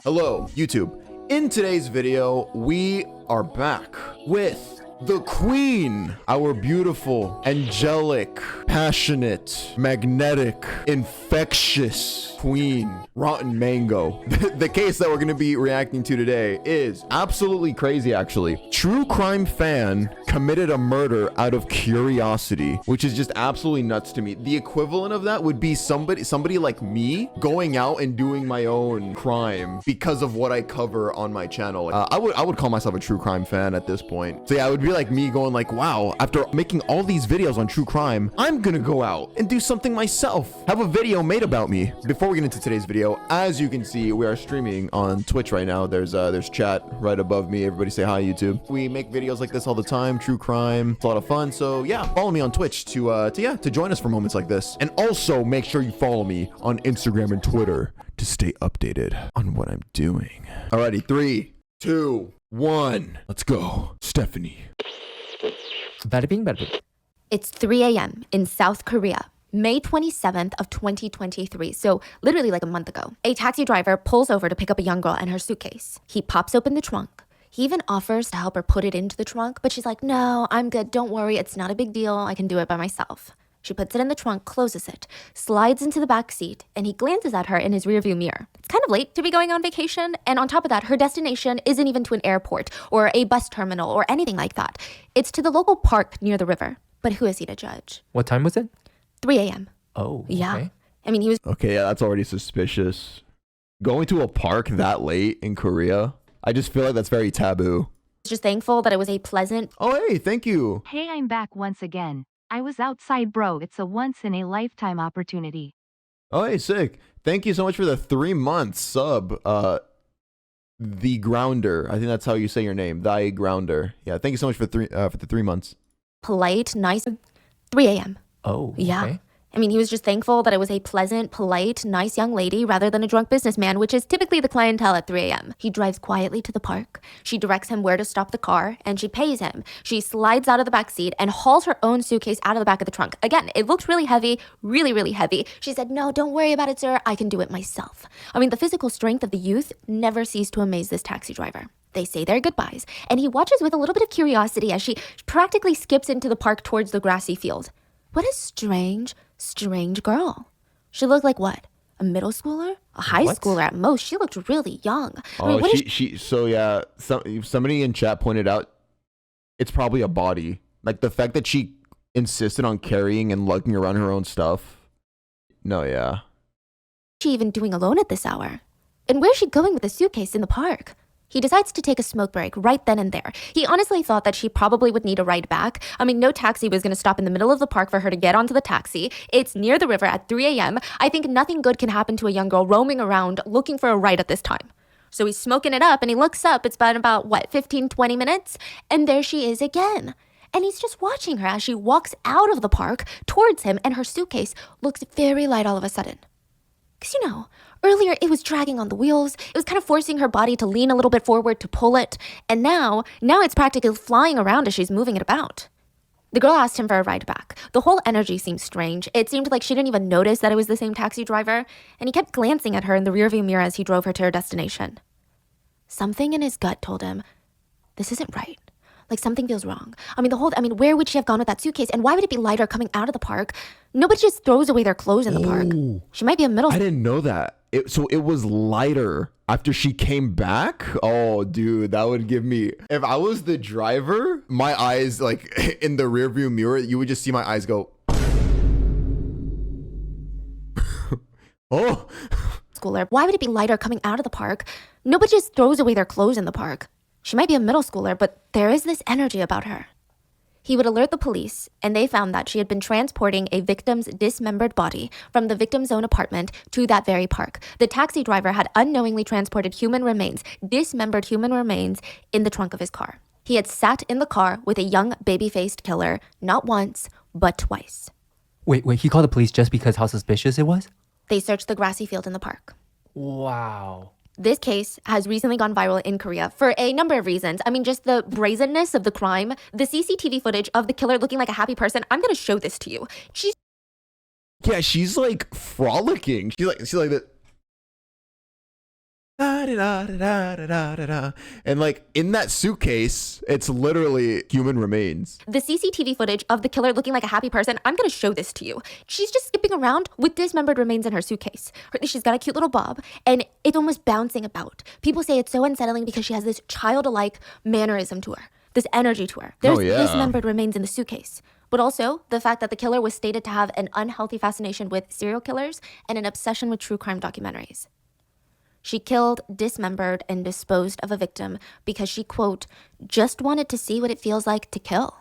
Hello, YouTube. In today's video, we are back with the Queen, our beautiful, angelic, passionate, magnetic, infectious Queen, Rotten Mango. The case that we're going to be reacting to today is absolutely crazy, actually. True crime fan committed a murder out of curiosity, which is just absolutely nuts to me. The equivalent of that would be somebody like me going out and doing my own crime because of what I cover on my channel. I would call myself a true crime fan at this point. So yeah, it would be like me going like, wow, after making all these videos on true crime, I'm gonna go out and do something myself. Have a video made about me. Before we get into today's video, as you can see, we are streaming on Twitch right now. There's chat right above me. Everybody say hi, YouTube. We make videos like this all the time, true crime. It's a lot of fun. So yeah, follow me on Twitch to join us for moments like this. And also make sure you follow me on Instagram and Twitter to stay updated on what I'm doing. Alrighty, 3, 2, 1. Let's go. Stephanie. Bada bing, bada bing. It's 3 a.m. in South Korea, May 27th of 2023, so literally like a month ago. A taxi driver pulls over to pick up a young girl and her suitcase. He pops open the trunk. He even offers to help her put it into the trunk, but she's like, no, I'm good, don't worry, it's not a big deal, I can do it by myself. She puts it in the trunk, closes it, slides into the back seat, and he glances at her in his rearview mirror. It's kind of late to be going on vacation, and on top of that, her destination isn't even to an airport or a bus terminal or anything like that. It's to the local park near the river. But who is he to judge? What time was it? 3 a.m. Oh, Yeah. okay. I mean, he was Okay, yeah, that's already suspicious. Going to a park that late in Korea, I just feel like that's very taboo. just thankful that it was a pleasant. Oh, hey, thank you. Hey, I'm back once again. I was outside, bro. It's a once-in-a-lifetime opportunity. Oh, hey, sick. Thank you so much for the 3-month sub. The Grounder. I think that's how you say your name. The Grounder. Yeah, thank you so much for the 3 months. Polite, nice. 3 a.m. Oh, Yeah. okay. I mean, he was just thankful that it was a pleasant, polite, nice young lady rather than a drunk businessman, which is typically the clientele at 3 a.m. He drives quietly to the park. She directs him where to stop the car, and she pays him. She slides out of the back seat and hauls her own suitcase out of the back of the trunk. Again, it looked really heavy, really, really heavy. She said, no, don't worry about it, sir. I can do it myself. I mean, the physical strength of the youth never ceased to amaze this taxi driver. They say their goodbyes, and he watches with a little bit of curiosity as she practically skips into the park towards the grassy field. What a strange girl. She looked like what? A middle schooler? A high What? schooler at most. She looked really young. I mean, Oh, what is so yeah, somebody in chat pointed out it's probably a body. Like the fact that she insisted on carrying and lugging around her own stuff. No, yeah. she even doing alone at this hour? And where's she going with a suitcase in the park? He decides to take a smoke break right then and there. He honestly thought that she probably would need a ride back. I mean, no taxi was going to stop in the middle of the park for her to get onto the taxi. It's near the river at 3 a.m. I think nothing good can happen to a young girl roaming around looking for a ride at this time. So he's smoking it up and he looks up. It's been about, 15, 20 minutes? And there she is again. And he's just watching her as she walks out of the park towards him, and her suitcase looks very light all of a sudden. Because, earlier it was dragging on the wheels. It was kind of forcing her body to lean a little bit forward to pull it. And now it's practically flying around as she's moving it about. The girl asked him for a ride back. The whole energy seemed strange. It seemed like she didn't even notice that it was the same taxi driver. And he kept glancing at her in the rearview mirror as he drove her to her destination. Something in his gut told him, this isn't right. Like something feels wrong. Where would she have gone with that suitcase? And why would it be lighter coming out of the park? Nobody just throws away their clothes in the park. She might be a middle. I didn't know that. So it was lighter after she came back? Oh, dude, that would give me... If I was the driver, my eyes, like, in the rearview mirror, you would just see my eyes go... Oh! Schooler. Why would it be lighter coming out of the park? Nobody just throws away their clothes in the park. She might be a middle schooler, but there is this energy about her. He would alert the police, and they found that she had been transporting a victim's dismembered body from the victim's own apartment to that very park. The taxi driver had unknowingly transported dismembered human remains, in the trunk of his car. He had sat in the car with a young baby-faced killer, not once, but twice. Wait, he called the police just because how suspicious it was? They searched the grassy field in the park. Wow. This case has recently gone viral in Korea for a number of reasons. I mean, just the brazenness of the crime, the CCTV footage of the killer looking like a happy person. I'm going to show this to you. Yeah, she's like frolicking. She's like that. And like in that suitcase, it's literally human remains. The CCTV footage of the killer looking like a happy person, I'm gonna show this to you. She's just skipping around with dismembered remains in her suitcase. She's got a cute little bob, and it's almost bouncing about. People say it's so unsettling because she has this childlike mannerism to her, this energy to her. There's dismembered remains in the suitcase. But also, the fact that the killer was stated to have an unhealthy fascination with serial killers and an obsession with true crime documentaries. She killed, dismembered, and disposed of a victim because she, quote, just wanted to see what it feels like to kill.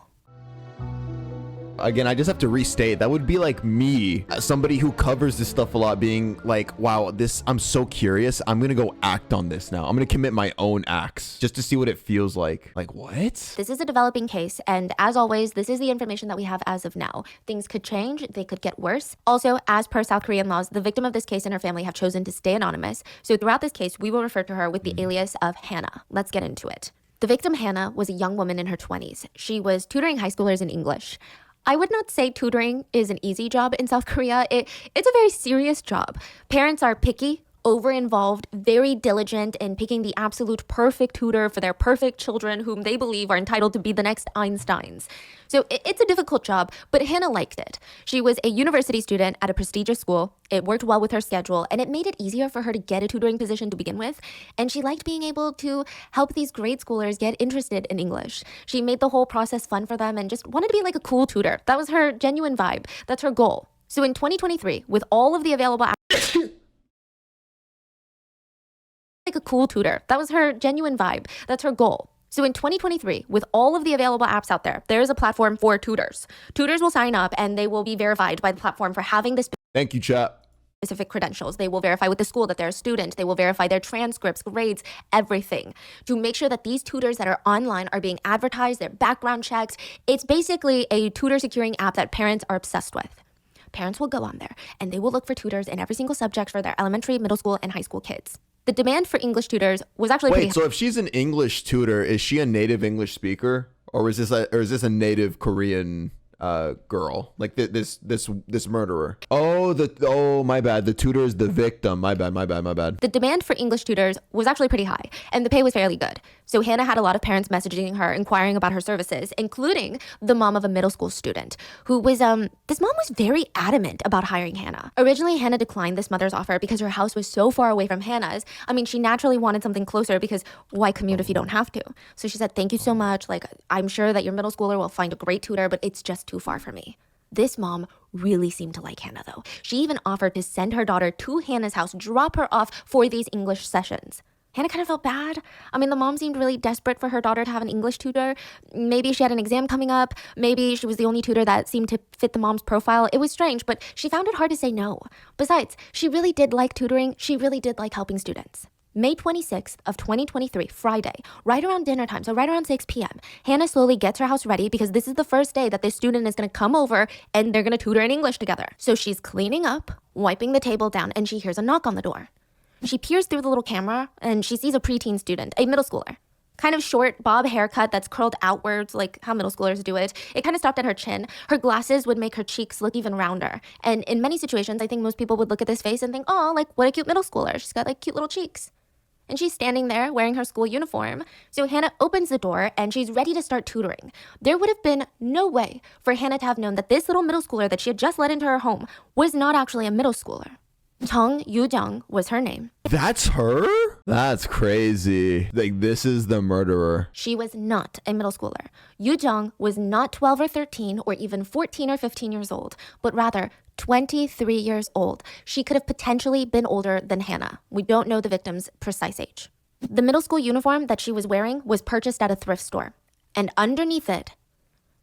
Again, I just have to restate, that would be like me, somebody who covers this stuff a lot, being like, wow, I'm so curious. I'm going to go act on this now. I'm going to commit my own acts just to see what it feels like. Like, what? This is a developing case, and as always, this is the information that we have as of now. Things could change, they could get worse. Also, as per South Korean laws, the victim of this case and her family have chosen to stay anonymous. So throughout this case, we will refer to her with the alias of Hannah. Let's get into it. The victim, Hannah, was a young woman in her 20s. She was tutoring high schoolers in English. I would not say tutoring is an easy job in South Korea. It's a very serious job. Parents are picky, over-involved, very diligent in picking the absolute perfect tutor for their perfect children whom they believe are entitled to be the next Einsteins. So it's a difficult job, but Hannah liked it. She was a university student at a prestigious school. It worked well with her schedule, and it made it easier for her to get a tutoring position to begin with. And she liked being able to help these grade schoolers get interested in English. She made the whole process fun for them and just wanted to be like a cool tutor. That was her genuine vibe. That's her goal. So in 2023, with all of the available like a cool tutor. That was her genuine vibe. That's her goal. So in 2023, with all of the available apps out there, there is a platform for tutors. Tutors will sign up and they will be verified by the platform for having the Thank you, chat. specific credentials. They will verify with the school that they're a student. They will verify their transcripts, grades, everything to make sure that these tutors that are online are being advertised, their background checked. It's basically a tutor securing app that parents are obsessed with. Parents will go on there and they will look for tutors in every single subject for their elementary, middle school, and high school kids. The demand for English tutors was actually pretty high. So if she's an English tutor, is she a native English speaker, or is this a native Korean girl, like this murderer? Oh, my bad. The tutor is the victim. My bad. The demand for English tutors was actually pretty high, and the pay was fairly good. So Hannah had a lot of parents messaging her, inquiring about her services, including the mom of a middle school student who was, this mom was very adamant about hiring Hannah. Originally, Hannah declined this mother's offer because her house was so far away from Hannah's. I mean, she naturally wanted something closer because why commute if you don't have to? So she said, thank you so much. Like, I'm sure that your middle schooler will find a great tutor, but it's just too far for me. This mom really seemed to like Hannah, though. She even offered to send her daughter to Hannah's house, drop her off for these English sessions. Hannah kind of felt bad. I mean, the mom seemed really desperate for her daughter to have an English tutor. Maybe she had an exam coming up. Maybe she was the only tutor that seemed to fit the mom's profile. It was strange, but she found it hard to say no. Besides, she really did like tutoring. She really did like helping students. May 26th of 2023, Friday, right around dinner time, so right around 6 p.m., Hannah slowly gets her house ready because this is the first day that this student is going to come over and they're going to tutor in English together. So she's cleaning up, wiping the table down, and she hears a knock on the door. She peers through the little camera and she sees a preteen student, a middle schooler. Kind of short bob haircut that's curled outwards like how middle schoolers do it. It kind of stopped at her chin. Her glasses would make her cheeks look even rounder. And in many situations, I think most people would look at this face and think, oh, like what a cute middle schooler. She's got like cute little cheeks. And she's standing there wearing her school uniform. So Hannah opens the door and she's ready to start tutoring. There would have been no way for Hannah to have known that this little middle schooler that she had just let into her home was not actually a middle schooler. Chung Yu-jung was her name. That's her? That's crazy. Like, this is the murderer. She was not a middle schooler. Yu-jung was not 12 or 13 or even 14 or 15 years old, but rather 23 years old. She could have potentially been older than Hannah. We don't know the victim's precise age. The middle school uniform that she was wearing was purchased at a thrift store, and underneath it,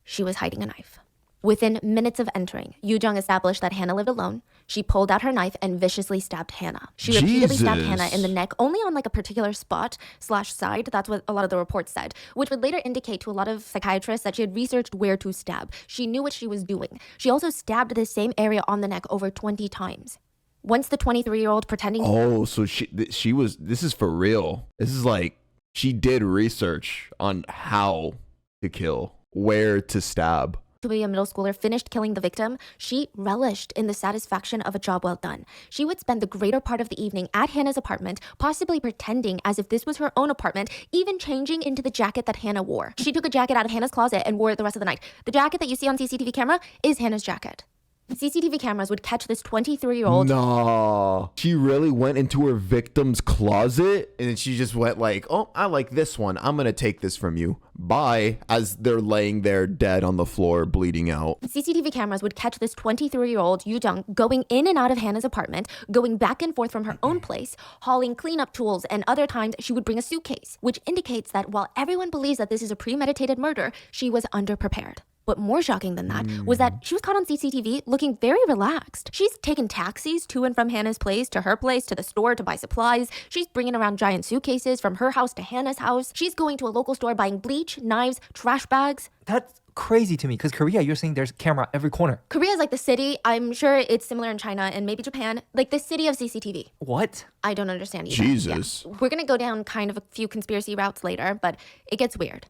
she was hiding a knife. Within minutes of entering, Yu-jung established that Hannah lived alone. She pulled out her knife and viciously stabbed Hannah. She repeatedly stabbed Hannah in the neck, only on like a particular spot/side. That's what a lot of the reports said, which would later indicate to a lot of psychiatrists that she had researched where to stab. She knew what she was doing. She also stabbed the same area on the neck over 20 times. Once the 23-year-old pretending... Oh, so she was... This is for real. This is like... She did research on how to kill, where to stab. to be a middle schooler finished killing the victim, she relished in the satisfaction of a job well done. She would spend the greater part of the evening at Hannah's apartment, possibly pretending as if this was her own apartment, even changing into the jacket that Hannah wore. She took a jacket out of Hannah's closet and wore it the rest of the night. The jacket that you see on CCTV camera is Hannah's jacket. CCTV cameras would catch this 23-year-old. No, she really went into her victim's closet and then she just went like, oh, I like this one. I'm going to take this from you. Bye. As they're laying there dead on the floor, bleeding out. CCTV cameras would catch this 23-year-old Yu Jung going in and out of Hannah's apartment, going back and forth from her own place, hauling cleanup tools, and other times she would bring a suitcase, which indicates that while everyone believes that this is a premeditated murder, she was underprepared. But more shocking than that was that she was caught on CCTV looking very relaxed. She's taken taxis to and from Hannah's place, to her place, to the store to buy supplies. She's bringing around giant suitcases from her house to Hannah's house. She's going to a local store buying bleach, knives, trash bags. That's crazy to me because Korea, you're saying there's camera every corner. Korea is like the city. I'm sure it's similar in China and maybe Japan. Like the city of CCTV. What? I don't understand either. Jesus. Yeah. We're going to go down kind of a few conspiracy routes later, but it gets weird.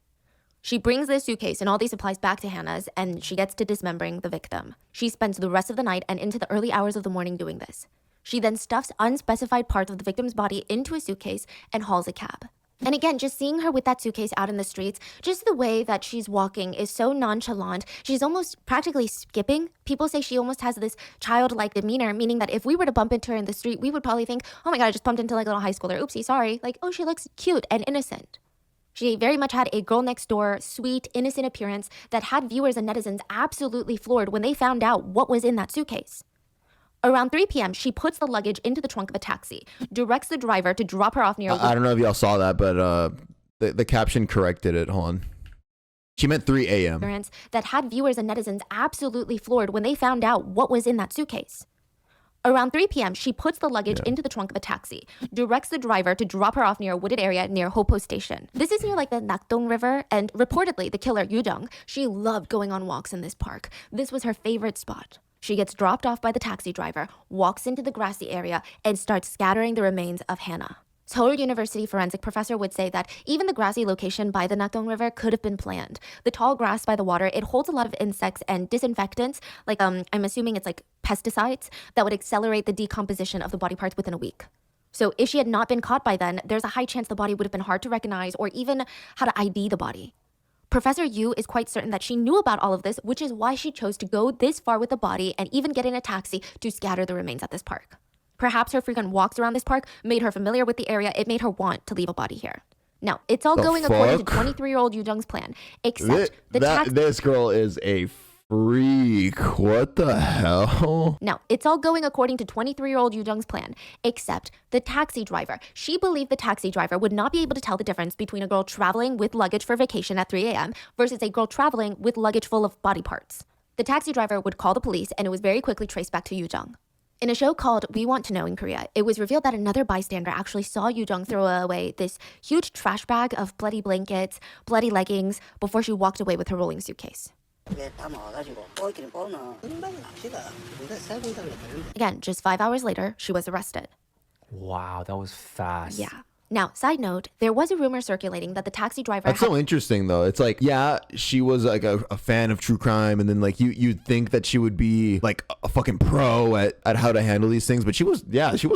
She brings this suitcase and all these supplies back to Hannah's, and she gets to dismembering the victim. She spends the rest of the night and into the early hours of the morning doing this. She then stuffs unspecified parts of the victim's body into a suitcase and hauls a cab. And again, just seeing her with that suitcase out in the streets, just the way that she's walking is so nonchalant. She's almost practically skipping. People say she almost has this childlike demeanor, meaning that if we were to bump into her in the street, we would probably think, oh my God, I just bumped into like a little high schooler. Oopsie, sorry. Like, oh, she looks cute and innocent. She very much had a girl next door, sweet, innocent appearance that had viewers and netizens absolutely floored when they found out what was in that suitcase. Around 3 p.m., she puts the luggage into the trunk of a taxi, directs the driver to drop her off near... I don't know if y'all saw that, but the caption corrected it. Hold on. She meant 3 a.m. ...that had viewers and netizens absolutely floored when they found out what was in that suitcase. Around 3 p.m., she puts the luggage into the trunk of a taxi, directs the driver to drop her off near a wooded area near Hopo Station. This is near like the Nakdong River, and reportedly the killer, Yu Jung, she loved going on walks in this park. This was her favorite spot. She gets dropped off by the taxi driver, walks into the grassy area, and starts scattering the remains of Hannah. Seoul University forensic professor would say that even the grassy location by the Nakdong River could have been planned. The tall grass by the water, it holds a lot of insects and disinfectants, like I'm assuming it's like pesticides, that would accelerate the decomposition of the body parts within a week. So if she had not been caught by then, there's a high chance the body would have been hard to recognize or even how to ID the body. Professor Yu is quite certain that she knew about all of this, which is why she chose to go this far with the body and even get in a taxi to scatter the remains at this park. Perhaps her frequent walks around this park made her familiar with the area. It made her want to leave a body here. Now, it's all going according to 23-year-old Yu Jung's plan, except this girl is a freak. What the hell? Now, it's all going according to 23-year-old Yu Jung's plan, except the taxi driver. She believed the taxi driver would not be able to tell the difference between a girl traveling with luggage for vacation at 3 a.m. versus a girl traveling with luggage full of body parts. The taxi driver would call the police, and it was very quickly traced back to Yu Jung. In a show called We Want to Know in Korea, it was revealed that another bystander actually saw Yu Jung throw away this huge trash bag of bloody blankets, bloody leggings, before she walked away with her rolling suitcase. Again, just 5 hours later, she was arrested. Wow, that was fast. Yeah. Now, side note, there was a rumor circulating that the taxi driver That's so interesting, though. It's like, yeah, she was like a fan of true crime, and then like you'd think that she would be like a fucking pro at how to handle these things, but she was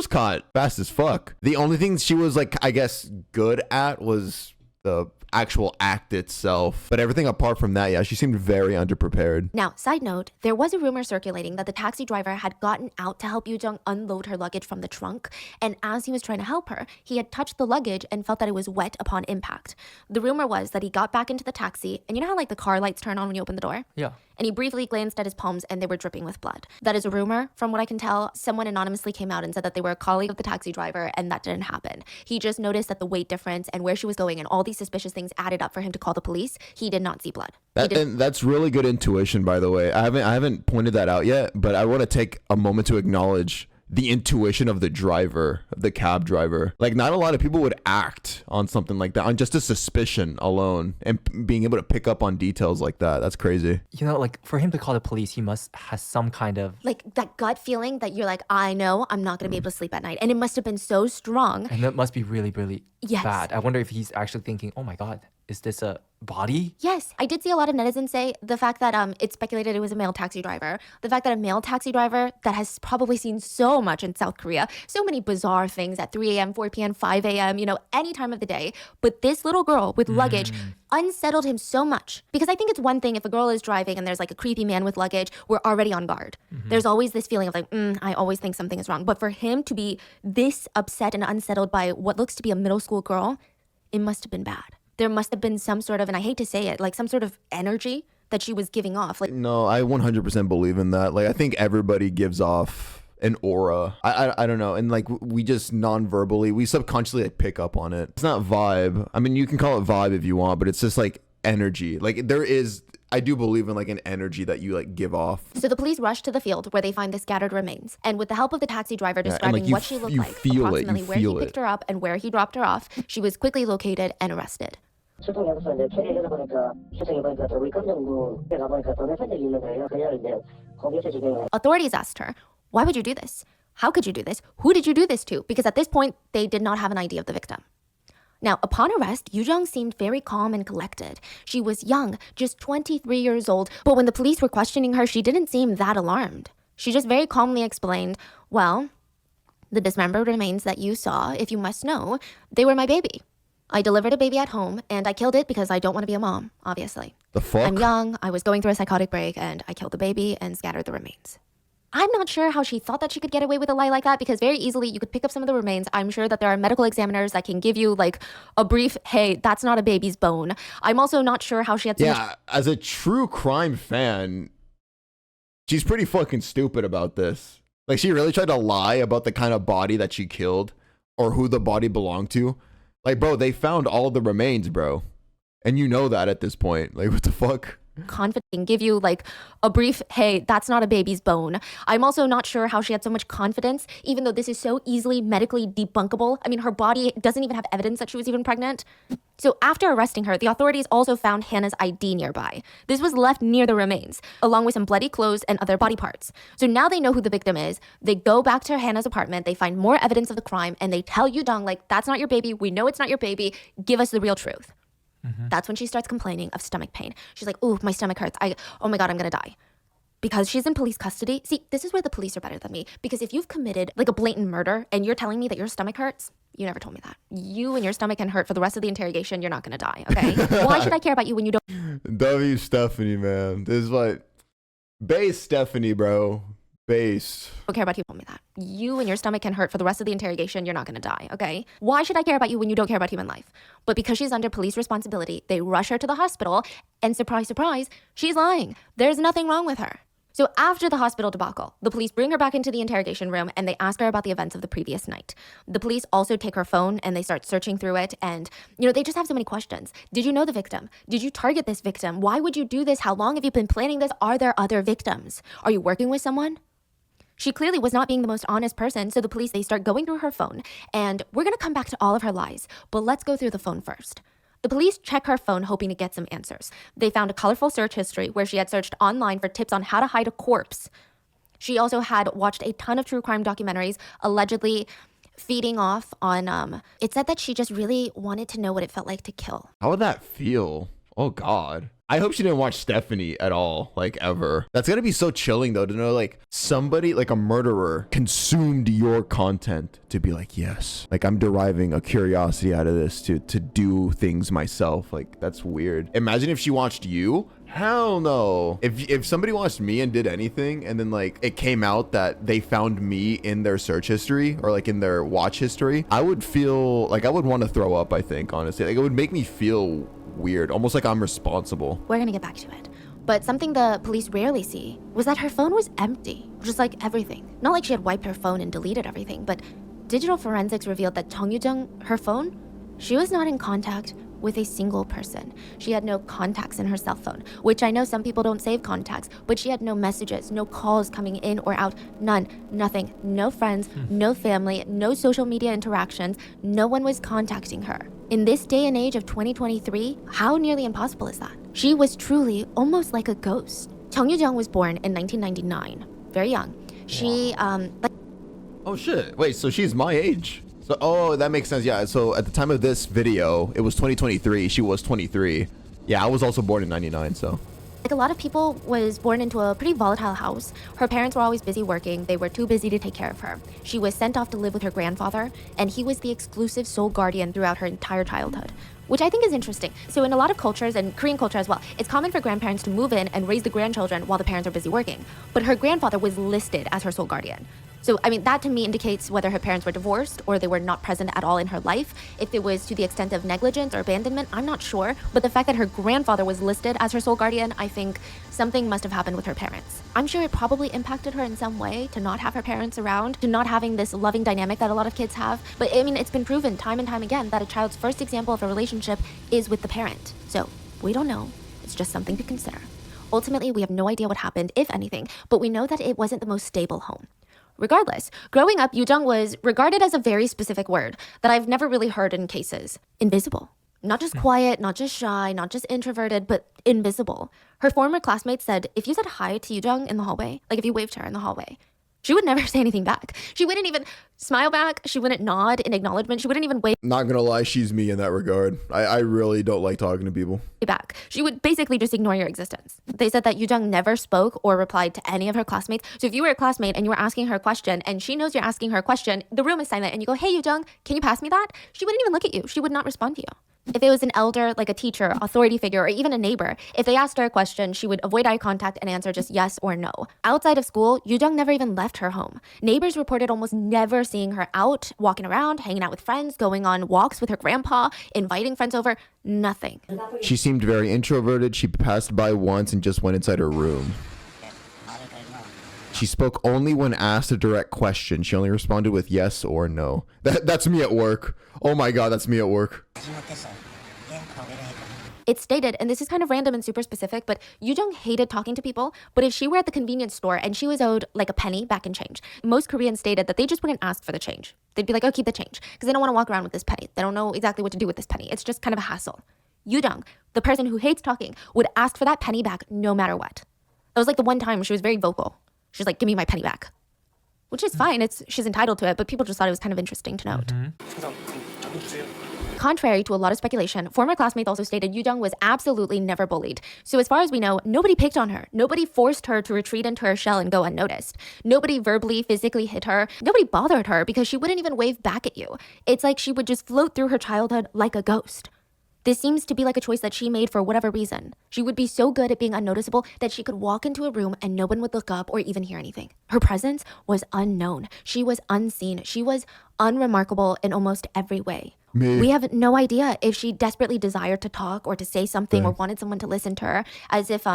caught fast as fuck. The only thing she was like, I guess, good at was the actual act itself, but everything apart from that, yeah, she seemed very underprepared. Now, side note, there was a rumor circulating that the taxi driver had gotten out to help Yu Jung unload her luggage from the trunk, and as he was trying to help her, he had touched the luggage and felt that it was wet upon impact. The rumor was that he got back into the taxi, and you know how like the car lights turn on when you open the door? Yeah. And he briefly glanced at his palms and they were dripping with blood. That is a rumor. From what I can tell, someone anonymously came out and said that they were a colleague of the taxi driver, and that didn't happen. He just noticed that the weight difference and where she was going and all these suspicious things added up for him to call the police. He did not see blood. And that's really good intuition, by the way. I haven't pointed that out yet, but I want to take a moment to acknowledge the intuition of the driver, of the cab driver. Like, not a lot of people would act on something like that, on just a suspicion alone, and being able to pick up on details like that. That's crazy. You know, like, for him to call the police, he must have some kind of... like, that gut feeling that you're like, I know I'm not going to be able to sleep at night. And it must have been so strong. And that must be really, really Yes. bad. I wonder if he's actually thinking, oh my God, is this a body? Yes, I did see a lot of netizens say the fact that it's speculated it was a male taxi driver. The fact that a male taxi driver that has probably seen so much in South Korea, so many bizarre things at 3 a.m., 4 p.m., 5 a.m., you know, any time of the day. But this little girl with luggage unsettled him so much. Because I think it's one thing if a girl is driving and there's like a creepy man with luggage, we're already on guard. There's always this feeling of like, I always think something is wrong. But for him to be this upset and unsettled by what looks to be a middle school girl, it must have been bad. There must have been some sort of, and I hate to say it, like some sort of energy that she was giving off. Like, No, I 100% believe in that. Like, I think everybody gives off an aura. I don't know. And like, we just non-verbally, we subconsciously like pick up on it. It's not vibe. I mean, you can call it vibe if you want, but it's just like energy. Like there is, I do believe in like an energy that you like give off. so the police rush to the field where they find the scattered remains. And with the help of the taxi driver and, like, describing you what she looked you like, feel it, you approximately where he feel picked it. her up and where he dropped her off, she was quickly located and arrested. 출동해서 이제 처리를 보니까 실정해 보니까 또 위검정부에 가보니까 또 회사들이 있는 거예요. 그래서 이제 거기서 지금 Authorities asked her, why would you do this? How could you do this? Who did you do this to? Because at this point, they did not have an idea of the victim. Now, upon arrest, Yu Jung seemed very calm and collected. She was young, just 23 years old, but when the police were questioning her, she didn't seem that alarmed. She just very calmly explained, well, the dismembered remains that you saw, if you must know, they were my baby. I delivered a baby at home, and I killed it because I don't want to be a mom, obviously. The fuck? I'm young, I was going through a psychotic break, and I killed the baby and scattered the remains. I'm not sure how she thought that she could get away with a lie like that because very easily you could pick up some of the remains. I'm sure that there are medical examiners that can give you like a brief, hey, that's not a baby's bone. I'm also not sure how she had so much Yeah, as a true crime fan, she's pretty fucking stupid about this. Like, she really tried to lie about the kind of body that she killed or who the body belonged to. Like, bro, they found all the remains, bro. And you know that at this point. Like, what the fuck? confidence and give you like a brief, hey, that's not a baby's bone. I'm also not sure how she had so much confidence, even though this is so easily medically debunkable. I mean, her body doesn't even have evidence that she was even pregnant. So after arresting her, the authorities also found Hannah's ID nearby. This was left near the remains, along with some bloody clothes and other body parts. So now they know who the victim is. They go back to Hannah's apartment, they find more evidence of the crime, and they tell Yu-dong, like, that's not your baby, we know it's not your baby, give us the real truth. That's when she starts complaining of stomach pain. She's like, ooh, my stomach hurts. Oh my God, I'm gonna die. Because she's in police custody. See, this is where the police are better than me. Because if you've committed like a blatant murder and you're telling me that your stomach hurts, you never told me that. You and your stomach can hurt for the rest of the interrogation. You're not gonna die, okay? Why should I care about you when you don't? W Stephanie, man. This is what base Stephanie, bro. Base. Don't care about you. Told me that. You and your stomach can hurt for the rest of the interrogation. You're not gonna die, okay? Why should I care about you when you don't care about human life? But because she's under police responsibility, they rush her to the hospital, and surprise, surprise, she's lying. There's nothing wrong with her. So after the hospital debacle, the police bring her back into the interrogation room and they ask her about the events of the previous night. The police also take her phone and they start searching through it, and they just have so many questions. Did you know the victim? Did you target this victim? Why would you do this? How long have you been planning this? Are there other victims? Are you working with someone? She clearly was not being the most honest person, so the police, they start going through her phone, and we're gonna come back to all of her lies, but let's go through the phone first. The police check her phone hoping to get some answers. They found a colorful search history where she had searched online for tips on how to hide a corpse. She also had watched a ton of true crime documentaries, allegedly feeding off on, it said that she just really wanted to know what it felt like to kill. How would that feel? Oh God. I hope she didn't watch Stephanie at all, like ever. That's gonna be so chilling though, to know like somebody, like a murderer, consumed your content to be like, yes, like I'm deriving a curiosity out of this to do things myself. Like, that's weird. Imagine if she watched you. Hell no. If somebody watched me and did anything and then like it came out that they found me in their search history or like in their watch history, I would feel like I would want to throw up, I think, honestly. Like, it would make me feel weird, almost like I'm responsible. We're gonna get back to it. But something the police rarely see was that her phone was empty, just like everything. Not like she had wiped her phone and deleted everything, but digital forensics revealed that Tong Yu-jung, her phone, she was not in contact with a single person. She had no contacts in her cell phone, which I know some people don't save contacts, but she had no messages, no calls coming in or out, none, nothing, no friends, no family, no social media interactions, no one was contacting her. In this day and age of 2023, how nearly impossible is that? She was truly almost like a ghost. Tong Yu-jung was born in 1999, very young. She, Oh shit. Wait, so she's my age. So, oh, that makes sense. Yeah. So at the time of this video, it was 2023. She was 23. Yeah, I was also born in 99. So. Like a lot of people, was born into a pretty volatile house. Her parents were always busy working. They were too busy to take care of her. She was sent off to live with her grandfather, and he was the exclusive sole guardian throughout her entire childhood, which I think is interesting. So in a lot of cultures, and Korean culture as well, it's common for grandparents to move in and raise the grandchildren while the parents are busy working. But her grandfather was listed as her sole guardian. So, I mean, that to me indicates whether her parents were divorced or they were not present at all in her life. If it was to the extent of negligence or abandonment, I'm not sure. But the fact that her grandfather was listed as her sole guardian, I think something must have happened with her parents. I'm sure it probably impacted her in some way to not have her parents around, to not having this loving dynamic that a lot of kids have. But I mean, it's been proven time and time again that a child's first example of a relationship is with the parent. So, we don't know. It's just something to consider. Ultimately, we have no idea what happened, if anything, but we know that it wasn't the most stable home. Regardless, growing up, Yoo-jung was regarded as a very specific word that I've never really heard in cases. Invisible. Not just quiet, not just shy, not just introverted, but invisible. Her former classmates said if you said hi to Yoo-jung in the hallway, like if you waved to her in the hallway, she would never say anything back. She wouldn't even smile back. She wouldn't nod in acknowledgement. She wouldn't even wave Not gonna lie, she's me in that regard. I really don't like talking to people. back. She would basically just ignore your existence. They said that Yoo-jung never spoke or replied to any of her classmates. So if you were a classmate and you were asking her a question and she knows you're asking her a question, the room is silent and you go, hey Yoo-jung, can you pass me that? She wouldn't even look at you. She would not respond to you. If it was an elder, like a teacher, authority figure, or even a neighbor, if they asked her a question, she would avoid eye contact and answer just yes or no. Outside of school, Yoo-jung never even left her home. Neighbors reported almost never seeing her out, walking around, hanging out with friends, going on walks with her grandpa, inviting friends over, nothing. She seemed very introverted. She passed by once and just went inside her room. She spoke only when asked a direct question. She only responded with yes or no. That's me at work. Oh my god, that's me at work. It stated, and this is kind of random and super specific, but Yoo-jung hated talking to people, but if she were at the convenience store and she was owed like a penny back in change, most Koreans stated that they just wouldn't ask for the change. They'd be like, oh, keep the change, because they don't want to walk around with this penny. They don't know exactly what to do with this penny. It's just kind of a hassle. Yoo-jung, the person who hates talking, would ask for that penny back no matter what. That was like the one time she was very vocal. She's like, give me my penny back. Which is fine, she's entitled to it, but people just thought it was kind of interesting to note. Contrary to a lot of speculation, former classmates also stated Yoo-jung was absolutely never bullied. So as far as we know, nobody picked on her. Nobody forced her to retreat into her shell and go unnoticed. Nobody verbally, physically hit her. Nobody bothered her because she wouldn't even wave back at you. It's like she would just float through her childhood like a ghost. This seems to be like a choice that she made for whatever reason. She would be so good at being unnoticeable that she could walk into a room and no one would look up or even hear anything. Her presence was unknown. She was unseen. She was unremarkable in almost every way. We have no idea if she desperately desired to talk or to say something or wanted someone to listen to her, as if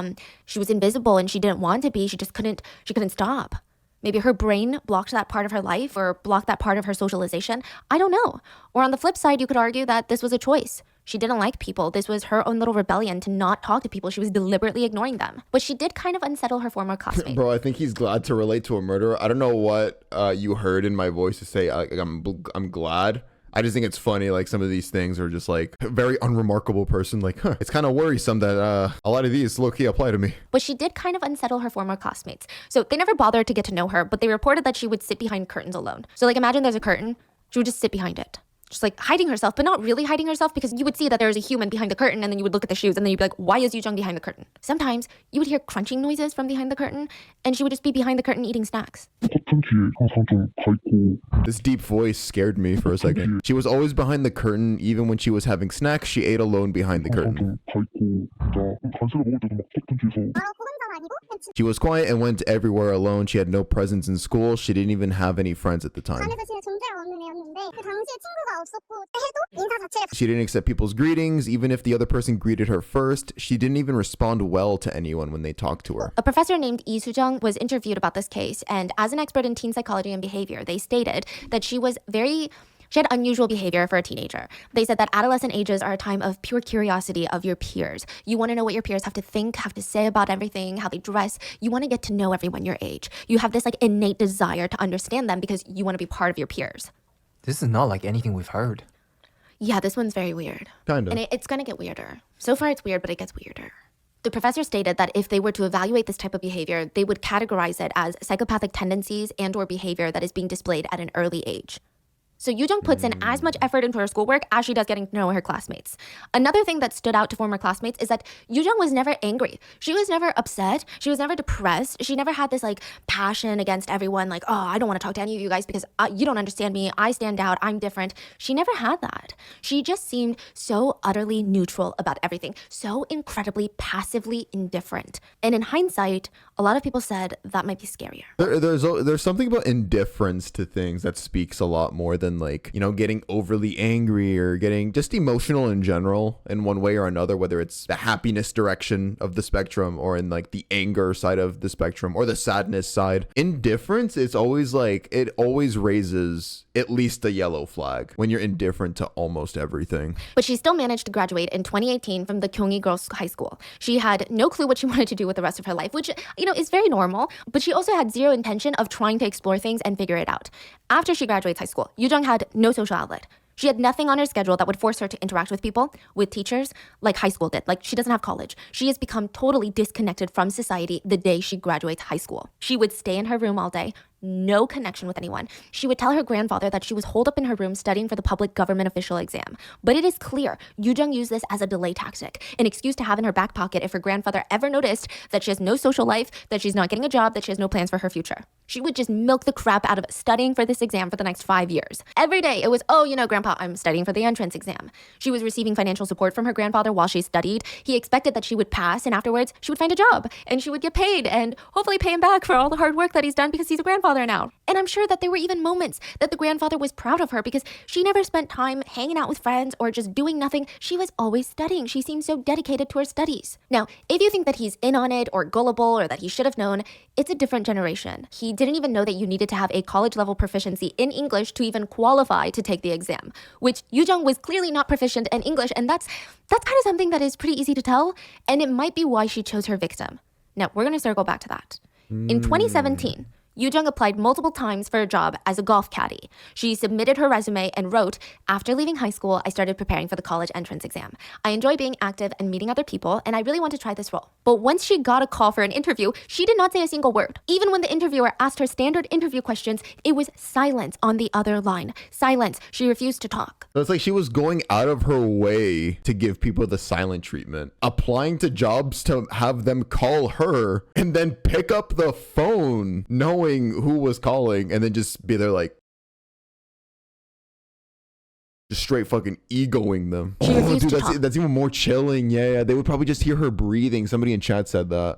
she was invisible and she didn't want to be. She couldn't stop. Maybe her brain blocked that part of her life or blocked that part of her socialization. I don't know. Or on the flip side, you could argue that this was a choice. She didn't like people. This was her own little rebellion to not talk to people. She was deliberately ignoring them. But she did kind of unsettle her former classmates. Bro, I think he's glad to relate to a murderer. I don't know what you heard in my voice to say I'm glad. I just think it's funny, like some of these things are just like a very unremarkable person. Like, it's kind of worrisome that a lot of these low-key apply to me. But she did kind of unsettle her former classmates. So they never bothered to get to know her, but they reported that she would sit behind curtains alone. So like imagine there's a curtain, she would just sit behind it. Just like hiding herself, but not really hiding herself because you would see that there's a human behind the curtain and then you would look at the shoes and then you'd be like, why is Yoo-jung behind the curtain? Sometimes you would hear crunching noises from behind the curtain and she would just be behind the curtain eating snacks. This deep voice scared me for a second. She was always behind the curtain. Even when she was having snacks, she ate alone behind the curtain. She was quiet and went everywhere alone. She had no presence in school. She didn't even have any friends at the time. She didn't accept people's greetings, even if the other person greeted her first. She didn't even respond well to anyone when they talked to her. A professor named Lee Soo-jung was interviewed about this case, and as an expert in teen psychology and behavior, they stated that she had unusual behavior for a teenager. They said that adolescent ages are a time of pure curiosity of your peers. You want to know what your peers have to think, have to say about everything, how they dress. You want to get to know everyone your age. You have this like innate desire to understand them because you want to be part of your peers. This is not like anything we've heard. Yeah, this one's very weird. Kind of. And it's going to get weirder. So far it's weird, but it gets weirder. The professor stated that if they were to evaluate this type of behavior, they would categorize it as psychopathic tendencies and or behavior that is being displayed at an early age. So Yoo-jung puts in as much effort into her schoolwork as she does getting to know her classmates. Another thing that stood out to former classmates is that Yoo-jung was never angry. She was never upset. She was never depressed. She never had this like passion against everyone, like, oh, I don't want to talk to any of you guys because you don't understand me. I stand out. I'm different. She never had that. She just seemed so utterly neutral about everything, so incredibly passively indifferent. And in hindsight, a lot of people said that might be scarier. There's something about indifference to things that speaks a lot more than like, you know, getting overly angry or getting just emotional in general in one way or another, whether it's the happiness direction of the spectrum or in like the anger side of the spectrum or the sadness side. Indifference is always like, it always raises at least a yellow flag when you're indifferent to almost everything. But she still managed to graduate in 2018 from the Kyunghee Girls High School. She had no clue what she wanted to do with the rest of her life, which, you know, is very normal, but she also had zero intention of trying to explore things and figure it out. After she graduates high school, Yoo-jung had no social outlet. She had nothing on her schedule that would force her to interact with people, with teachers, like high school did. Like, she doesn't have college. She has become totally disconnected from society the day she graduates high school. She would stay in her room all day, no connection with anyone. She would tell her grandfather that she was holed up in her room studying for the public government official exam. But it is clear Yoo-jung used this as a delay tactic, an excuse to have in her back pocket if her grandfather ever noticed that she has no social life, that she's not getting a job, that she has no plans for her future. She would just milk the crap out of studying for this exam for the next 5 years. Every day it was, oh, you know, Grandpa, I'm studying for the entrance exam. She was receiving financial support from her grandfather while she studied. He expected that she would pass, and afterwards she would find a job and she would get paid and hopefully pay him back for all the hard work that he's done because he's a grandfather now. And I'm sure that there were even moments that the grandfather was proud of her because she never spent time hanging out with friends or just doing nothing. She was always studying. She seemed so dedicated to her studies. Now, if you think that he's in on it or gullible or that he should have known, it's a different generation. He didn't even know that you needed to have a college level proficiency in English to even qualify to take the exam, which Yoo-jung was clearly not proficient in English, and that's kind of something that is pretty easy to tell, and it might be why she chose her victim. Now, we're going to circle back to that. In 2017, Yoo-jung applied multiple times for a job as a golf caddy. She submitted her resume and wrote, after leaving high school, I started preparing for the college entrance exam. I enjoy being active and meeting other people, and I really want to try this role. But once she got a call for an interview, she did not say a single word. Even when the interviewer asked her standard interview questions, it was silence on the other line. Silence. She refused to talk. So it's like she was going out of her way to give people the silent treatment, applying to jobs to have them call her and then pick up the phone knowing who was calling and then just be there like just straight fucking egoing them. She refused dude, to talk. that's even more chilling. Yeah, they would probably just hear her breathing. Somebody in chat said that.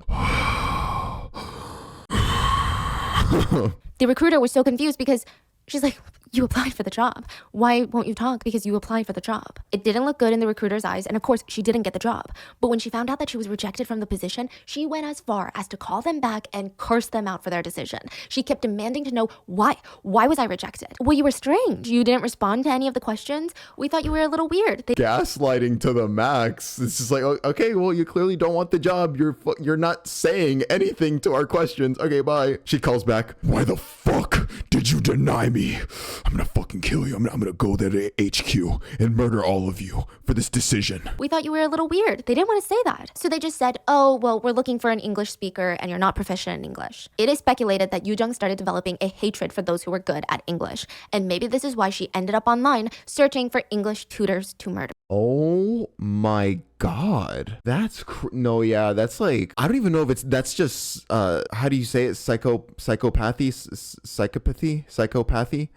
The recruiter was so confused because she's like, you applied for the job. Why won't you talk? Because you applied for the job. It didn't look good in the recruiter's eyes, and of course, she didn't get the job. But when she found out that she was rejected from the position, she went as far as to call them back and curse them out for their decision. She kept demanding to know why. Why was I rejected? Well, you were strange. You didn't respond to any of the questions. We thought you were a little weird. Gaslighting to the max. It's just like, okay, well, you clearly don't want the job. You're not saying anything to our questions. Okay, bye. She calls back. Why the fuck did you deny me? I'm gonna fucking kill you. I'm gonna go there to HQ and murder all of you for this decision. We thought you were a little weird. They didn't want to say that. So they just said, oh, well, we're looking for an English speaker and you're not proficient in English. It is speculated that Yoo-jung started developing a hatred for those who were good at English. And maybe this is why she ended up online searching for English tutors to murder. Oh my God. That's that's like, I don't even know if that's just how do you say it? Psychopathy.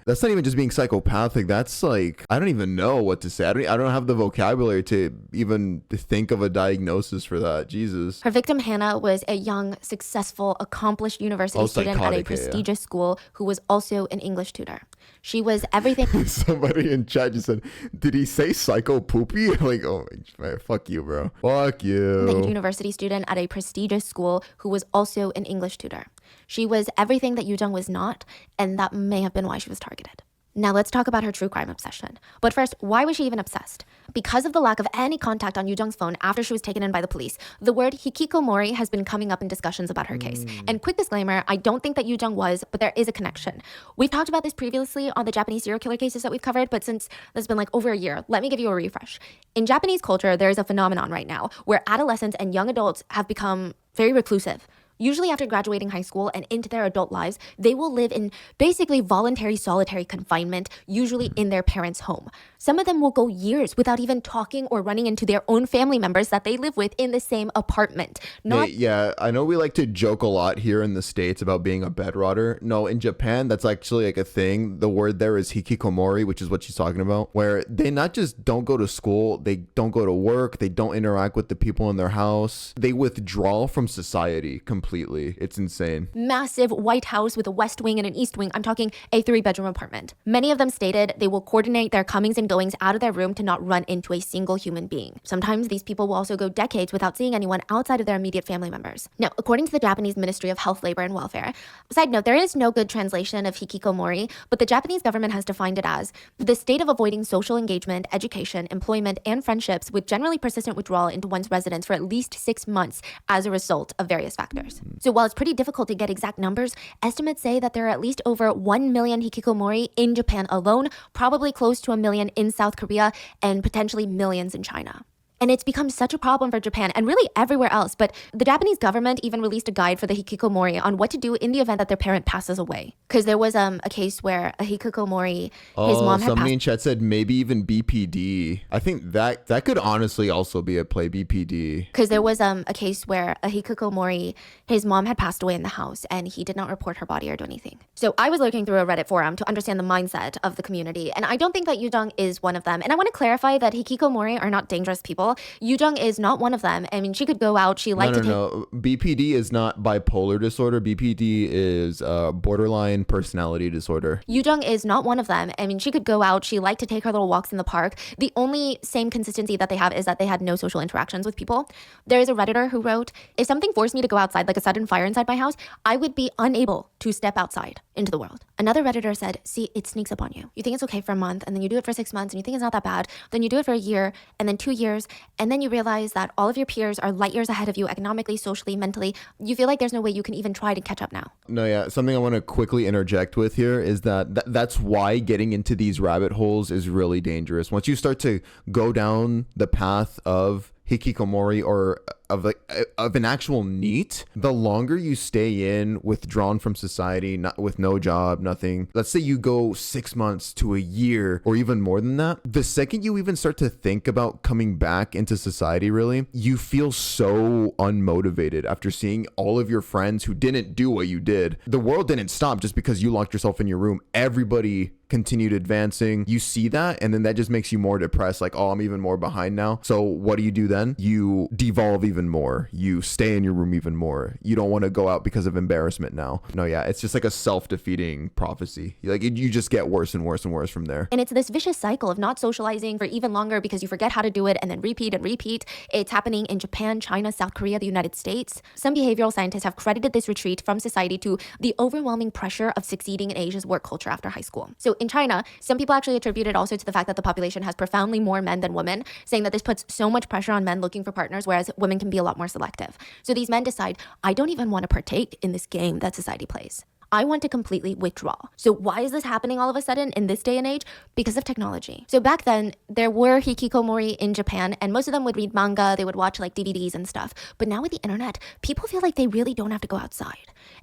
That's not even just being psychopathic. That's like, I don't even know what to say. I don't have the vocabulary to even think of a diagnosis for that. Jesus. Her victim, Hannah, was a young, successful, accomplished university student at a prestigious school who was also an English tutor. She was everything. Somebody in chat just said, did he say psycho poopy? Like, oh man, fuck you, bro. Fuck you. A university student at a prestigious school who was also an English tutor. She was everything that Yoo-jung was not, and that may have been why she was targeted. Now let's talk about her true crime obsession. But first, why was she even obsessed? Because of the lack of any contact on Yoo-jung's phone after she was taken in by the police, the word hikikomori has been coming up in discussions about her case. And quick disclaimer, I don't think that Yoo-jung was, but there is a connection. We've talked about this previously on the Japanese serial killer cases that we've covered, but since there's been like over a year, let me give you a refresh. In Japanese culture, there is a phenomenon right now where adolescents and young adults have become very reclusive, Usually after graduating high school and into their adult lives, they will live in basically voluntary solitary confinement, usually in their parents' home. Some of them will go years without even talking or running into their own family members that they live with in the same apartment. Yeah, I know we like to joke a lot here in the States about being a bedrotter. No, in Japan, that's actually like a thing. The word there is hikikomori, which is what she's talking about, where they not just don't go to school, they don't go to work, they don't interact with the people in their house. They withdraw from society completely. It's insane. Massive white house with a west wing and an east wing. I'm talking a 3-bedroom apartment. Many of them stated they will coordinate their comings and goings out of their room to not run into a single human being. Sometimes these people will also go decades without seeing anyone outside of their immediate family members. Now, according to the Japanese Ministry of Health, Labor, and Welfare, side note, there is no good translation of hikikomori, but the Japanese government has defined it as the state of avoiding social engagement, education, employment, and friendships with generally persistent withdrawal into one's residence for at least 6 months as a result of various factors. So while it's pretty difficult to get exact numbers, estimates say that there are at least over 1 million hikikomori in Japan alone, probably close to 1 million in South Korea, and potentially millions in China. And it's become such a problem for Japan and really everywhere else. But the Japanese government even released a guide for the hikikomori on what to do in the event that their parent passes away. Because there was a case where a hikikomori, his mom had somebody passed. in chat said maybe even BPD. I think that could honestly also be a play, BPD. Because there was a case where a hikikomori, his mom had passed away in the house and he did not report her body or do anything. So I was looking through a Reddit forum to understand the mindset of the community. And I don't think that Yujong is one of them. And I want to clarify that hikikomori are not dangerous people. Yujong is not one of them. I mean, she could go out. She liked to take... No. BPD is not bipolar disorder. BPD is borderline personality disorder. Yujong is not one of them. I mean, she could go out. She liked to take her little walks in the park. The only same consistency that they have is that they had no social interactions with people. There is a Redditor who wrote, if something forced me to go outside, like a sudden fire inside my house, I would be unable to step outside into the world. Another Redditor said, see, it sneaks up on you. You think it's okay for a month, and then you do it for 6 months, and you think it's not that bad. Then you do it for a year, and then 2 years, and then you realize that all of your peers are light years ahead of you economically, socially, mentally. You feel like there's no way you can even try to catch up now. No, yeah. Something I want to quickly interject with here is that's why getting into these rabbit holes is really dangerous. Once you start to go down the path of hikikomori or of an actual NEET, the longer you stay in, withdrawn from society, not with no job, nothing. Let's say you go 6 months to a year or even more than that. The second you even start to think about coming back into society, really, you feel so unmotivated after seeing all of your friends who didn't do what you did. The world didn't stop just because you locked yourself in your room. Everybody continued advancing. You see that, and then that just makes you more depressed, like, oh, I'm even more behind now. So what do then? You devolve even more. You stay in your room even more. You don't want to go out because of embarrassment now. No, yeah, it's just like a self-defeating prophecy. Like, you just get worse and worse and worse from there. And it's this vicious cycle of not socializing for even longer because you forget how to do it and then repeat and repeat. It's happening in Japan, China, South Korea, the United States. Some behavioral scientists have credited this retreat from society to the overwhelming pressure of succeeding in Asia's work culture after high school. So in China, some people actually attribute it also to the fact that the population has profoundly more men than women, saying that this puts so much pressure on men looking for partners, whereas women can be a lot more selective. So these men decide, I don't even want to partake in this game that society plays. I want to completely withdraw. So why is this happening all of a sudden in this day and age? Because of technology. So back then, there were hikikomori in Japan, and most of them would read manga, they would watch like DVDs and stuff. But now with the internet, people feel like they really don't have to go outside.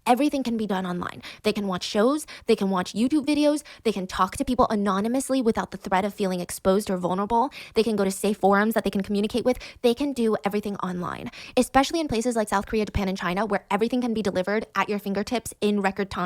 Everything can be done online. They can watch shows, they can watch YouTube videos, they can talk to people anonymously without the threat of feeling exposed or vulnerable. They can go to safe forums that they can communicate with. They can do everything online, especially in places like South Korea, Japan, and China, where everything can be delivered at your fingertips in record time.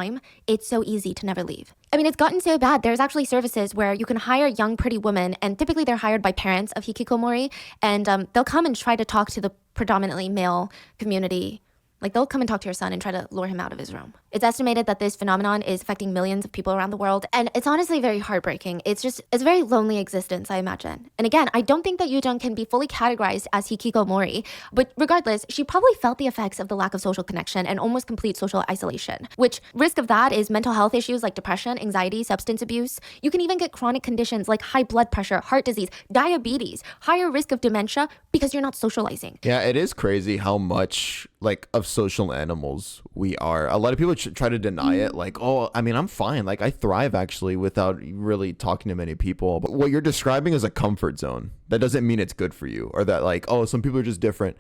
It's so easy to never leave. I mean, it's gotten so bad. There's actually services where you can hire young, pretty women, and typically they're hired by parents of hikikomori, and they'll come and try to talk to the predominantly male community. Like, they'll come and talk to your son and try to lure him out of his room. It's estimated that this phenomenon is affecting millions of people around the world, and it's honestly very heartbreaking. It's a very lonely existence, I imagine. And again, I don't think that Yujong can be fully categorized as hikikomori, but regardless, she probably felt the effects of the lack of social connection and almost complete social isolation, which risk of that is mental health issues like depression, anxiety, substance abuse. You can even get chronic conditions like high blood pressure, heart disease, diabetes, higher risk of dementia because you're not socializing. Yeah, it is crazy how much like of of social animals we are. A lot of people try to deny it, like, oh, I mean, I'm fine. Like, I thrive actually without really talking to many people. But what you're describing is a comfort zone. That doesn't mean it's good for you, or that like, oh, some people are just different.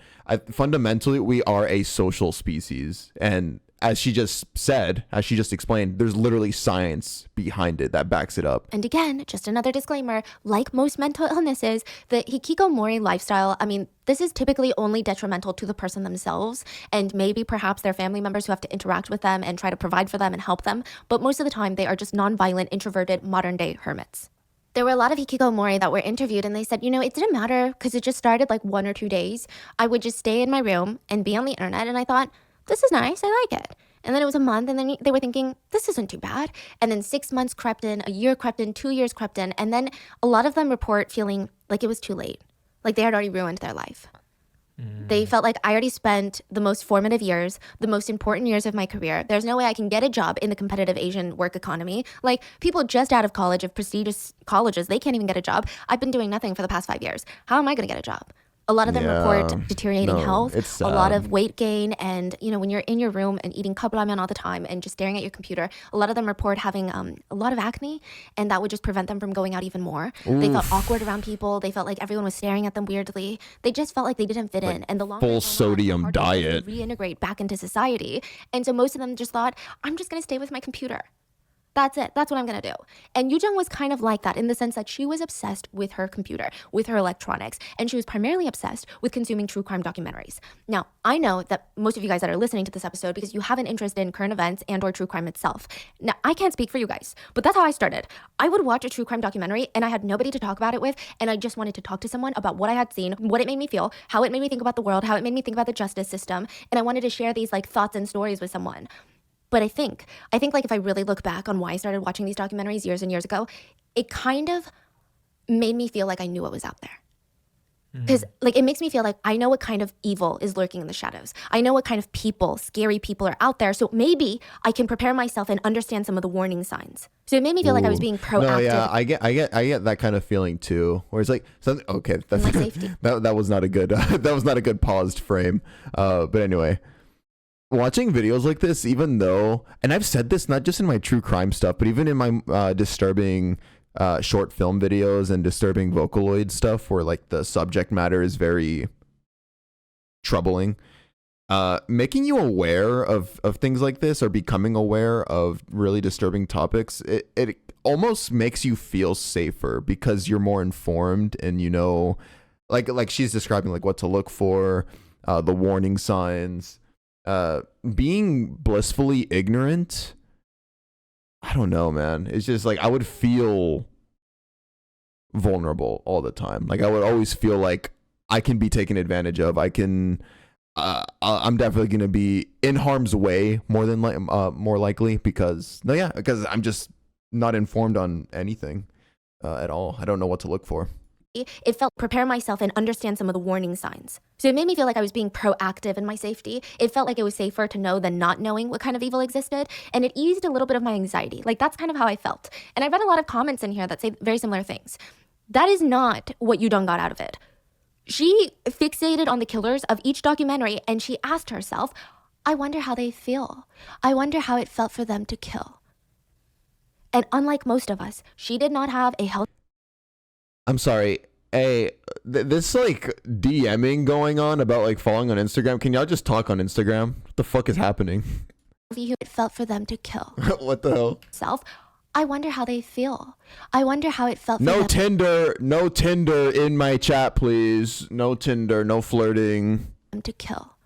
Fundamentally, we are a social species, and as she just said, as she just explained, there's literally science behind it that backs it up. And again, just another disclaimer, like most mental illnesses, the hikikomori lifestyle, I mean, this is typically only detrimental to the person themselves and maybe perhaps their family members who have to interact with them and try to provide for them and help them. But most of the time, they are just nonviolent, introverted, modern day hermits. There were a lot of hikikomori that were interviewed and they said, you know, it didn't matter because it just started like 1 or 2 days. I would just stay in my room and be on the internet, and I thought, this is nice, I like it. And then it was a month, and then they were thinking, this isn't too bad. And then 6 months crept in, a year crept in, 2 years crept in, and then a lot of them report feeling like it was too late, like they had already ruined their life. They felt like I already spent the most formative years, the most important years of my career. There's no way I can get a job in the competitive Asian work economy. Like, people just out of college, of prestigious colleges, they can't even get a job. I've been doing nothing for the past 5 years. How am I going to get a job? A lot of them report deteriorating health, it's a lot of weight gain, and you know, when you're in your room and eating cup ramen all the time and just staring at your computer, a lot of them report having a lot of acne, and that would just prevent them from going out even more. They felt awkward around people. They felt like everyone was staring at them weirdly. They just felt like they didn't fit in, and the longer full it went on, sodium the harder it was diet. to reintegrate back into society. And so most of them just thought, I'm just gonna stay with my computer. That's it. That's what I'm going to do. And Yoo Jung was kind of like that in the sense that she was obsessed with her computer, with her electronics, and she was primarily obsessed with consuming true crime documentaries. Now, I know that most of you guys that are listening to this episode because you have an interest in current events and or true crime itself. Now, I can't speak for you guys, but that's how I started. I would watch a true crime documentary and I had nobody to talk about it with, and I just wanted to talk to someone about what I had seen, what it made me feel, how it made me think about the world, how it made me think about the justice system, and I wanted to share these like thoughts and stories with someone. But I think like if I really look back on why I started watching these documentaries years and years ago, it kind of made me feel like I knew what was out there. Because like it makes me feel like I know what kind of evil is lurking in the shadows. I know what kind of people, scary people are out there. So maybe I can prepare myself and understand some of the warning signs. So it made me feel like I was being proactive. No, yeah, I get that kind of feeling too. Where it's like something. Okay, that's, My safety. that was not a good that was not a good paused frame. But anyway. Watching videos like this, even though, and I've said this not just in my true crime stuff, but even in my disturbing short film videos and disturbing Vocaloid stuff where like the subject matter is very troubling, making you aware of things like this or becoming aware of really disturbing topics, it almost makes you feel safer because you're more informed and you know, like she's describing like what to look for, the warning signs. Being blissfully ignorant, I don't know, man. It's just like I would feel vulnerable all the time. Like I would always feel like I can be taken advantage of. I'm definitely gonna be in harm's way more likely because I'm just not informed on anything at all. I don't know what to look for. It felt prepare myself and understand some of the warning signs. So it made me feel like I was being proactive in my safety. It felt like it was safer to know than not knowing what kind of evil existed. And it eased a little bit of my anxiety. Like that's kind of how I felt. And I read a lot of comments in here that say very similar things. That is not what Yoo Jung got out of it. She fixated on the killers of each documentary and she asked herself, I wonder how they feel. I wonder how it felt for them to kill. And unlike most of us, she did not have a healthy... I'm sorry. Hey, this like DMing going on about like following on Instagram. Can y'all just talk on Instagram? What the fuck is happening? It felt for them to kill. What the hell? Self. I wonder how they feel. I wonder how it felt for No them. no Tinder in my chat, please. No Tinder, no flirting. To kill.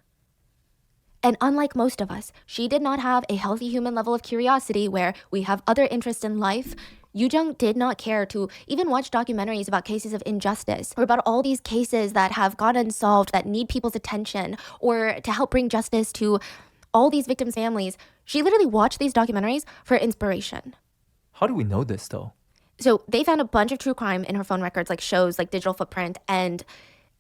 And unlike most of us, she did not have a healthy human level of curiosity where we have other interests in life. Yoo Jung did not care to even watch documentaries about cases of injustice or about all these cases that have gone unsolved that need people's attention or to help bring justice to all these victims' families. She literally watched these documentaries for inspiration. How do we know this though? So they found a bunch of true crime in her phone records, like shows, like Digital Footprint, and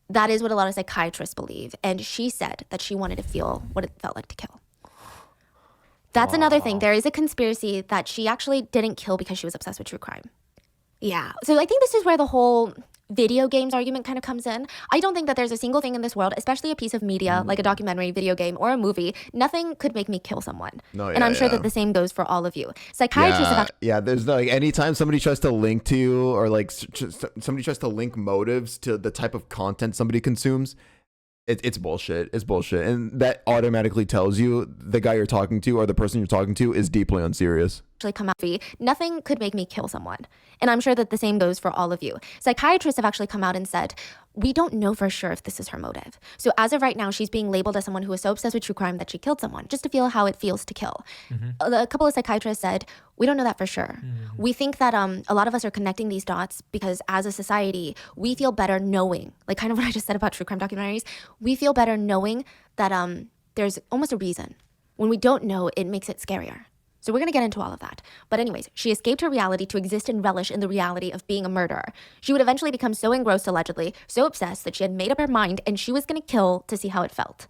that is what a lot of psychiatrists believe. And she said that she wanted to feel what it felt like to kill. That's another thing. There is a conspiracy that she actually didn't kill because she was obsessed with true crime. Yeah. So I think this is where the whole video games argument kind of comes in. I don't think that there's a single thing in this world, especially a piece of media like a documentary, video game, or a movie, nothing could make me kill someone. No, and I'm sure that the same goes for all of you. Psychiatrists have Yeah, there's no, like anytime somebody tries to link to you or like somebody tries to link motives to the type of content somebody consumes, it's bullshit. It's bullshit. And that automatically tells you the guy you're talking to or the person you're talking to is deeply unserious. actually come out. Nothing could make me kill someone. And I'm sure that the same goes for all of you. Psychiatrists have actually come out and said, we don't know for sure if this is her motive. So as of right now, she's being labeled as someone who is so obsessed with true crime that she killed someone just to feel how it feels to kill. A couple of psychiatrists said, we don't know that for sure. We think that a lot of us are connecting these dots because as a society, we feel better knowing, like kind of what I just said about true crime documentaries, we feel better knowing that there's almost a reason. When we don't know, it makes it scarier. So we're going to get into all of that. But anyways, she escaped her reality to exist and relish in the reality of being a murderer. She would eventually become so engrossed, allegedly, so obsessed that she had made up her mind and she was going to kill to see how it felt.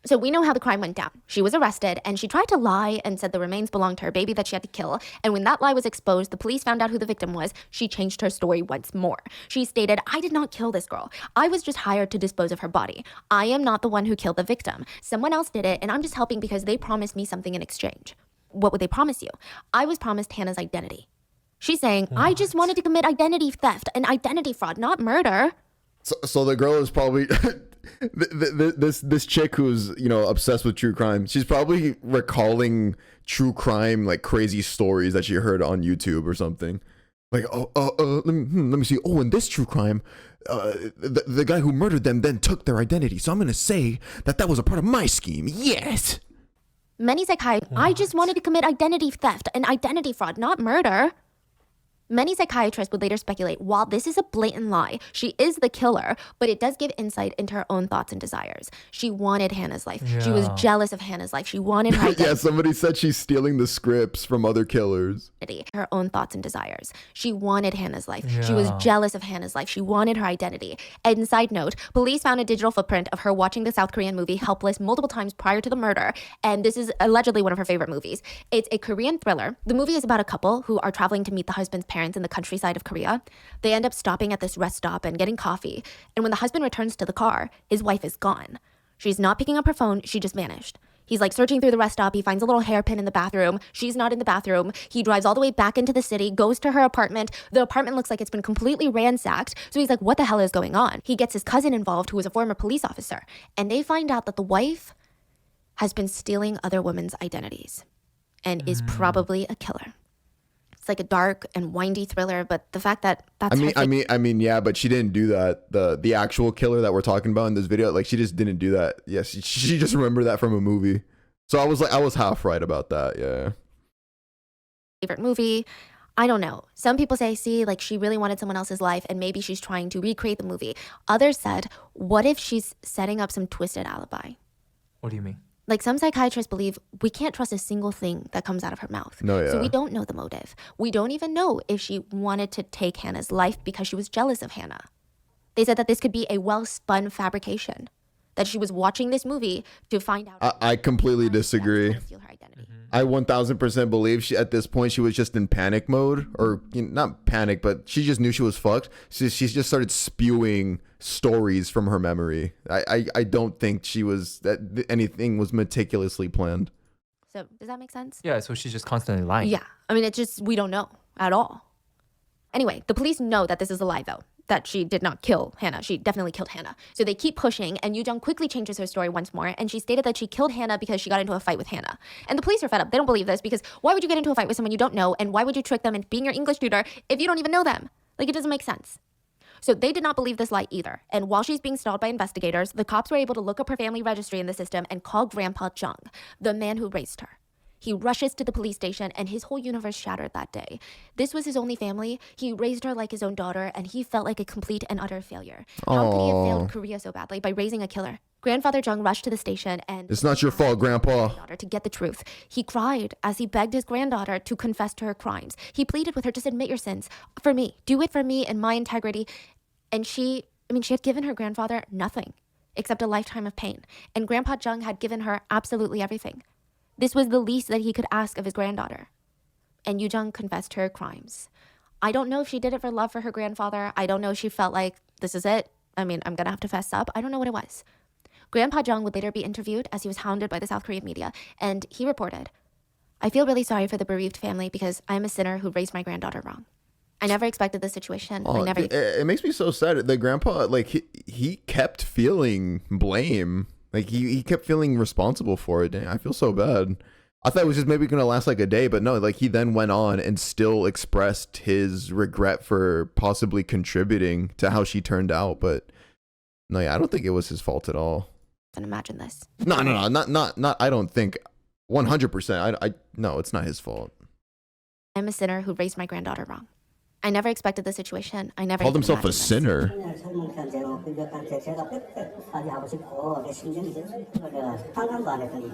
So we know how the crime went down. She was arrested and she tried to lie and said the remains belonged to her baby that she had to kill. And when that lie was exposed, the police found out who the victim was. She changed her story once more. She stated, I did not kill this girl. I was just hired to dispose of her body. I am not the one who killed the victim. Someone else did it and I'm just helping because they promised me something in exchange. What would they promise you? I was promised Hannah's identity. She's saying, I just wanted to commit identity theft and identity fraud, not murder. So the girl is probably this chick who's, you know, obsessed with true crime. She's probably recalling true crime like crazy stories that she heard on YouTube or something. Like, let me see. Oh, in this true crime, the guy who murdered them then took their identity. So I'm gonna say that was a part of my scheme. Yes. Many psychiatrists, I just wanted to commit identity theft and identity fraud, not murder. Many psychiatrists would later speculate, while this is a blatant lie, she is the killer, but it does give insight into her own thoughts and desires. She wanted Hannah's life. She was jealous of Hannah's life. She wanted her identity. Yeah, somebody said she's stealing the scripts from other killers. Her own thoughts and desires. She wanted Hannah's life. She was jealous of Hannah's life. She wanted her identity. And side note, police found a digital footprint of her watching the South Korean movie Helpless multiple times prior to the murder. And this is allegedly one of her favorite movies. It's a Korean thriller. The movie is about a couple who are traveling to meet the husband's parents in the countryside of Korea. They end up stopping at this rest stop and getting coffee. And when the husband returns to the car, his wife is gone. She's not picking up her phone. She just vanished. He's like searching through the rest stop. He finds a little hairpin in the bathroom. She's not in the bathroom. He drives all the way back into the city, goes to her apartment. The apartment looks like it's been completely ransacked. So he's like, what the hell is going on? He gets his cousin involved, who is a former police officer. And they find out that the wife has been stealing other women's identities and is probably a killer. It's like a dark and windy thriller, but the fact that that's I mean, yeah, but she didn't do that. The actual killer that we're talking about in this video, like she just didn't do that. Yes, she just remembered that from a movie. So I was half right about that. Yeah. favorite movie. I don't know. Some people say, see, like she really wanted someone else's life and maybe she's trying to recreate the movie. Others said, what if she's setting up some twisted alibi? What do you mean? Like some psychiatrists believe we can't trust a single thing that comes out of her mouth. No, yeah. So we don't know the motive. We don't even know if she wanted to take Hannah's life because she was jealous of Hannah. They said that this could be a well-spun fabrication, that she was watching this movie to find out. I completely disagree. To steal her identity. I 1000% believe she, at this point, she was just in panic mode, or not panic, but she just knew she was fucked. So she just started spewing stories from her memory. I don't think that anything was meticulously planned. So does that make sense? Yeah, so she's just constantly lying. Yeah. I mean, it's just, we don't know at all. Anyway, the police know that this is a lie, though, that she did not kill Hannah. She definitely killed Hannah. So they keep pushing, and Yoo-jung quickly changes her story once more, and she stated that she killed Hannah because she got into a fight with Hannah. And the police are fed up. They don't believe this because why would you get into a fight with someone you don't know, and why would you trick them into being your English tutor if you don't even know them? Like, it doesn't make sense. So they did not believe this lie either. And while she's being stalled by investigators, the cops were able to look up her family registry in the system and call Grandpa Jung, the man who raised her. He rushes to the police station and his whole universe shattered that day. This was his only family. He raised her like his own daughter and he felt like a complete and utter failure. How could he have failed Korea so badly by raising a killer? Grandfather Jung rushed to the station and... It's not your fault, Grandpa. ...to get the truth. He cried as he begged his granddaughter to confess to her crimes. He pleaded with her, just admit your sins. For me. Do it for me and my integrity. And she had given her grandfather nothing except a lifetime of pain. And Grandpa Jung had given her absolutely everything. This was the least that he could ask of his granddaughter. And Yoo-jung confessed her crimes. I don't know if she did it for love for her grandfather. I don't know if she felt like this is it. I mean, I'm gonna have to fess up. I don't know what it was. Grandpa Jung would later be interviewed as he was hounded by the South Korean media, and he reported, I feel really sorry for the bereaved family because I'm a sinner who raised my granddaughter wrong. I never expected this situation. Oh, it makes me so sad. The grandpa, like, he kept feeling blame. Like, he kept feeling responsible for it. I feel so bad. I thought it was just maybe going to last like a day, but no, like, he then went on and still expressed his regret for possibly contributing to how she turned out. But no, yeah, I don't think it was his fault at all. And imagine this. No, not. I don't think 100%. No, it's not his fault. I'm a sinner who raised my granddaughter wrong. I never expected this situation. I never Called even himself a imagined this. sinner.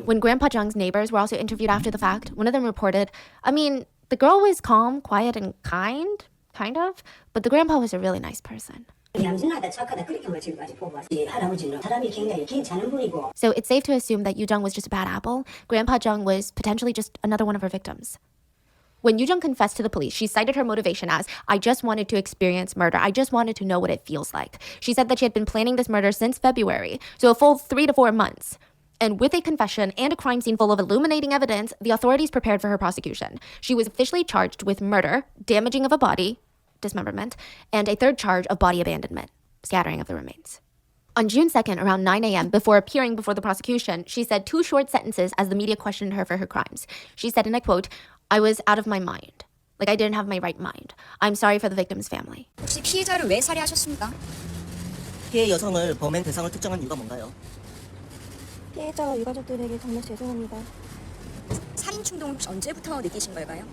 When Grandpa Jung's neighbors were also interviewed after the fact, one of them reported, I mean, the girl was calm, quiet, and kind of, but the grandpa was a really nice person. So it's safe to assume that Yoo Jung was just a bad apple. Grandpa Jung was potentially just another one of her victims. When Yoo Jung confessed to the police, she cited her motivation as, I just wanted to experience murder. I just wanted to know what it feels like. She said that she had been planning this murder since February, so a full 3 to 4 months. And with a confession and a crime scene full of illuminating evidence, the authorities prepared for her prosecution. She was officially charged with murder, damaging of a body, dismemberment, and a third charge of body abandonment, scattering of the remains. On June 2nd, around 9 a.m., before appearing before the prosecution, she said 2 short sentences as the media questioned her for her crimes. She said, and I quote, I was out of my mind. Like I didn't have my right mind. I'm sorry for the victim's family. 혹시 피해자를 왜 살해하셨습니까? 피해 여성을 범행 대상으로 특정한 이유가 뭔가요? 피해자와 유가족들에게 정말 죄송합니다. 살인 충동을 혹시 언제부터 느끼신 걸까요?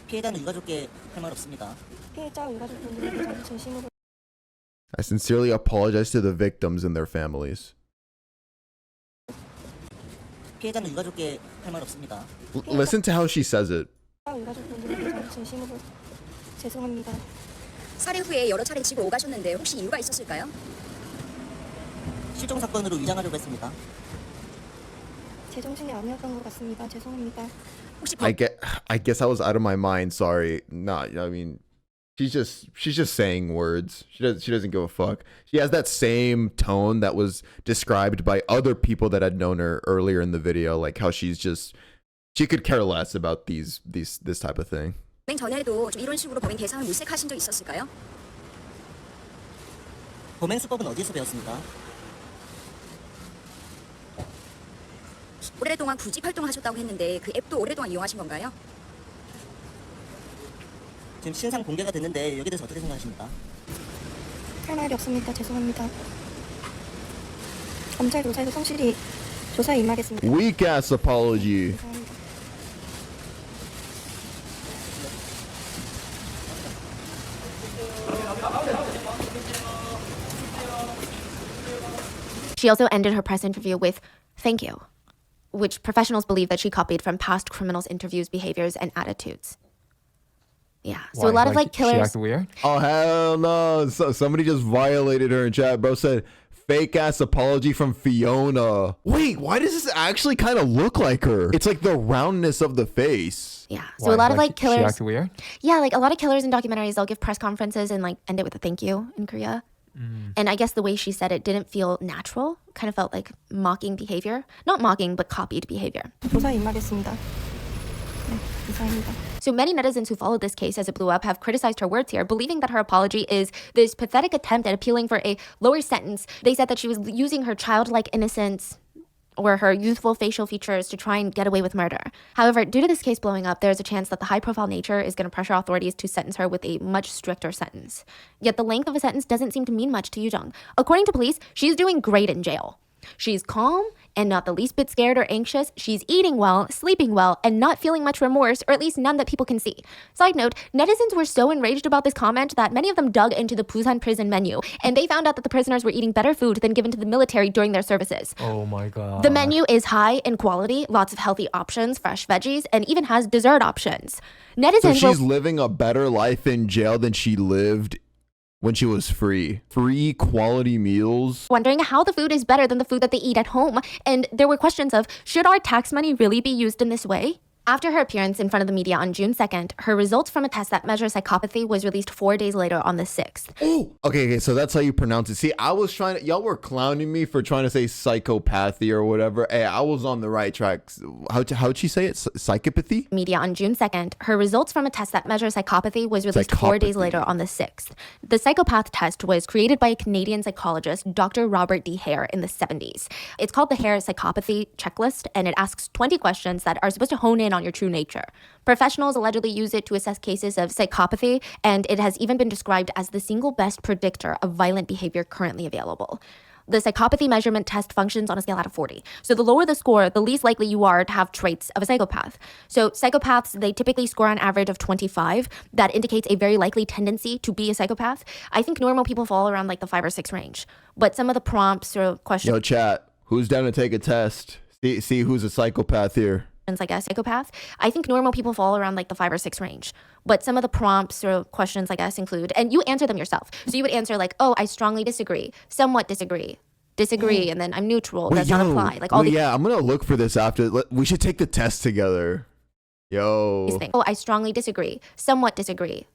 피해자는 유가족께 할 말 없습니다. 피해자와 유가족들에게 정말 진심으로 I sincerely apologize to the victims and their families. 피해자는 유가족께 할 말 없습니다. Listen to how she says it. 피해자와 유가족들에게 정말 진심으로 죄송합니다. 살해 후에 여러 차례 집을 오가셨는데 혹시 이유가 있었을까요? 실종 사건으로 위장하려고 했습니다. 제정신이 아니었던 것 같습니다. 죄송합니다. 혹시 I guess I was out of my mind. Sorry. Not. I mean, she's just saying words. She doesn't give a fuck. She has that same tone that was described by other people that had known her earlier in the video, like how she could care less about this type of thing. 범행 전에도 좀 이런 식으로 범행 대상을 물색하신 적 있었을까요? 범행 수법은 어디서 배웠습니까? 오랫동안 구직 활동을 하셨다고 했는데 그 앱도 오랫동안 이용하신 건가요? 지금 신상 공개가 됐는데 여기에 대해서 어떻게 생각하십니까? 할 말이 없습니다. 죄송합니다. 검찰 조사에서 성실히 조사에 임하겠습니다. Weak ass apology. 죄송합니다. She also ended her press interview with, thank you, which professionals believe that she copied from past criminals' interviews, behaviors, and attitudes. Yeah, so Why? a lot of like She killers. acted weird. Oh hell no! Somebody just violated her in chat. Bro said fake ass apology from Fiona. Wait, why does this actually kind of look like her? It's like the roundness of the face. Yeah, so Why? a lot of like She killers. acted weird. Yeah, like a lot of killers in documentaries, they'll give press conferences and like end it with a thank you in Korea. And I guess the way she said it didn't feel natural. Kind of felt like mocking behavior. Not mocking, but copied behavior. 조사에 임하겠습니다. 네, 이상입니다. So many netizens who followed this case as it blew up have criticized her words here, believing that her apology is this pathetic attempt at appealing for a lower sentence. They said that she was using her childlike innocence or her youthful facial features to try and get away with murder. However, due to this case blowing up, there's a chance that the high-profile nature is going to pressure authorities to sentence her with a much stricter sentence. Yet the length of a sentence doesn't seem to mean much to Yoo Jung. According to police, she's doing great in jail. She's calm and not the least bit scared or anxious. She's eating well, sleeping well, and not feeling much remorse, or at least none that people can see. Side note, netizens were so enraged about this comment that many of them dug into the Busan prison menu, and they found out that the prisoners were eating better food than given to the military during their services. Oh my god. The menu is high in quality, lots of healthy options, fresh veggies, and even has dessert options. So Netizens she's were living a better life in jail than she lived when she was free. Free quality meals. wondering how the food is better than the food that they eat at home. And there were questions of, should our tax money really be used in this way? After her appearance in front of the media on June 2nd, her results from a test that measures psychopathy was released 4 days later on the 6th. Oh, okay, so that's how you pronounce it. See, I was trying to, y'all were clowning me for trying to say psychopathy or whatever. Hey, I was on the right track. How'd she say it? Psychopathy? Media on June 2nd, her results from a test that measures psychopathy was released 4 days Psychopathy. later on the 6th. The psychopath test was created by a Canadian psychologist, Dr. Robert D. Hare, in the 70s. It's called the Hare Psychopathy Checklist, and it asks 20 questions that are supposed to hone in on your true nature. Professionals allegedly use it to assess cases of psychopathy, and it has even been described as the single best predictor of violent behavior currently available. The psychopathy measurement test functions on a scale out of 40. So the lower the score, the least likely you are to have traits of a psychopath. So psychopaths, they typically score on average of 25. That indicates a very likely tendency to be a psychopath. I think normal people fall around like the 5 or 6 range. But some of the prompts or questions Yo, chat, who's down to take a test? See who's a psychopath here. like a psychopath, I think normal people fall around like the 5 or 6 range. But some of the prompts or questions, I guess, include, and you answer them yourself. So you would answer like, oh, I strongly disagree, somewhat disagree, and then I'm neutral, does not apply. Like all these yeah, I'm gonna look for this after. We should take the test together. Yo. things. Oh, I strongly disagree, somewhat disagree,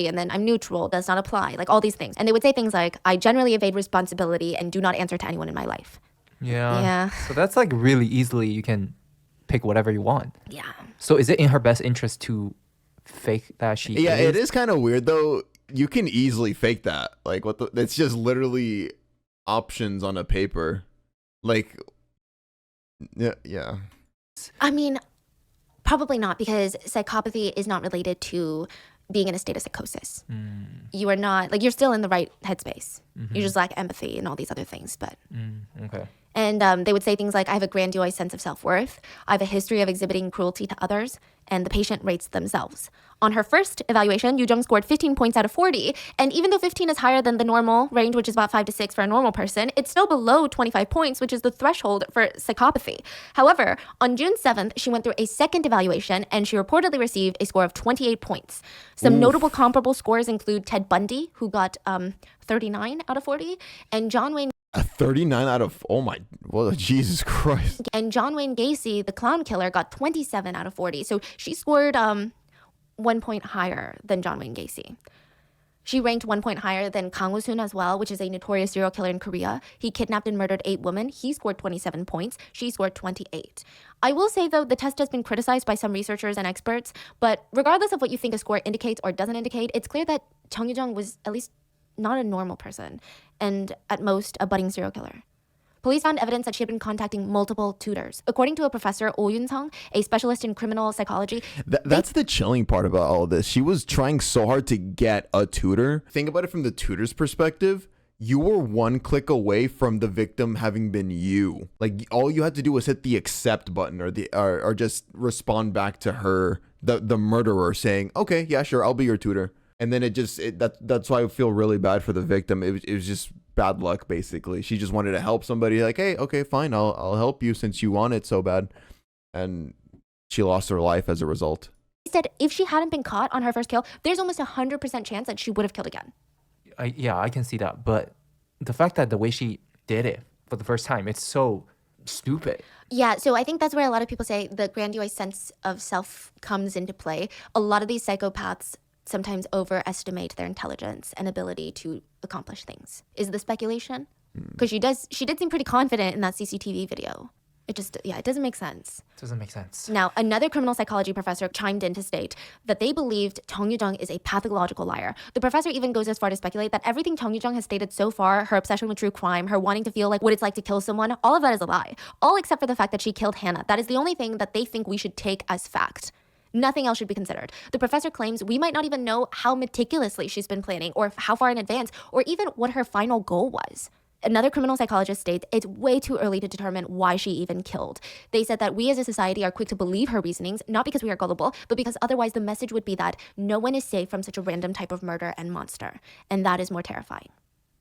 and then I'm neutral, does not apply. Like all these things. And they would say things like, I generally evade responsibility and do not answer to anyone in my life. Yeah. So that's like really easily you can pick whatever you want. Yeah. So is it in her best interest to fake that she Yeah, is? it is kind of weird though. You can easily fake that. Like what the? It's just literally options on a paper. Like, yeah. I mean, probably not, because psychopathy is not related to being in a state of psychosis. You are not, like, you're still in the right headspace. You just lack empathy and all these other things. But Okay. and they would say things like, I have a grandiose sense of self-worth, I have a history of exhibiting cruelty to others, and the patient rates themselves. On her first evaluation, Yu Jung scored 15 points out of 40, and even though 15 is higher than the normal range, which is about 5 to 6 for a normal person, it's still below 25 points, which is the threshold for psychopathy. However, on June 7th, she went through a second evaluation, and she reportedly received a score of 28 points. Some notable comparable scores include Ted Bundy, who got 39 out of 40, and John Wayne A 39 out of, oh my, well, Jesus Christ. And John Wayne Gacy, the clown killer, got 27 out of 40. So she scored 1 point higher than John Wayne Gacy. She ranked 1 point higher than Kang Woo-soon as well, which is a notorious serial killer in Korea. He kidnapped and murdered 8 women. He scored 27 points. She scored 28. I will say, though, the test has been criticized by some researchers and experts. But regardless of what you think a score indicates or doesn't indicate, it's clear that Chung Yoo-jung was at least not a normal person, and at most a budding serial killer. Police found evidence that she had been contacting multiple tutors. According to a professor, Oh Yun-sung, a specialist in criminal psychology, That's the chilling part about all of this. She was trying so hard to get a tutor. Think about it from the tutor's perspective. You were 1 click away from the victim having been you. Like all you had to do was hit the accept button or just respond back to her, the murderer, saying, okay, yeah, sure, I'll be your tutor. And then that's why I feel really bad for the victim. It was just bad luck, basically. She just wanted to help somebody. Like, hey, okay, fine, I'll help you since you want it so bad. And she lost her life as a result. said if she hadn't been caught on her first kill, there's almost a 100% chance that she would have killed again. I can see that. But the fact that the way she did it for the first time, it's so stupid. Yeah, so I think that's where a lot of people say the grandiose sense of self comes into play. A lot of these psychopaths sometimes overestimate their intelligence and ability to accomplish things. Is the speculation? Because she did seem pretty confident in that CCTV video. It doesn't make sense. Doesn't make sense. Now, another criminal psychology professor chimed in to state that they believed Chung Yoo-jung is a pathological liar. The professor even goes as far to speculate that everything Chung Yoo-jung has stated so far, her obsession with true crime, her wanting to feel like what it's like to kill someone, all of that is a lie. All except for the fact that she killed Hannah. That is the only thing that they think we should take as fact. Nothing else should be considered. The professor claims we might not even know how meticulously she's been planning or how far in advance or even what her final goal was. Another criminal psychologist states it's way too early to determine why she even killed. They said that we as a society are quick to believe her reasonings, not because we are gullible, but because otherwise the message would be that no one is safe from such a random type of murder and monster. And that is more terrifying.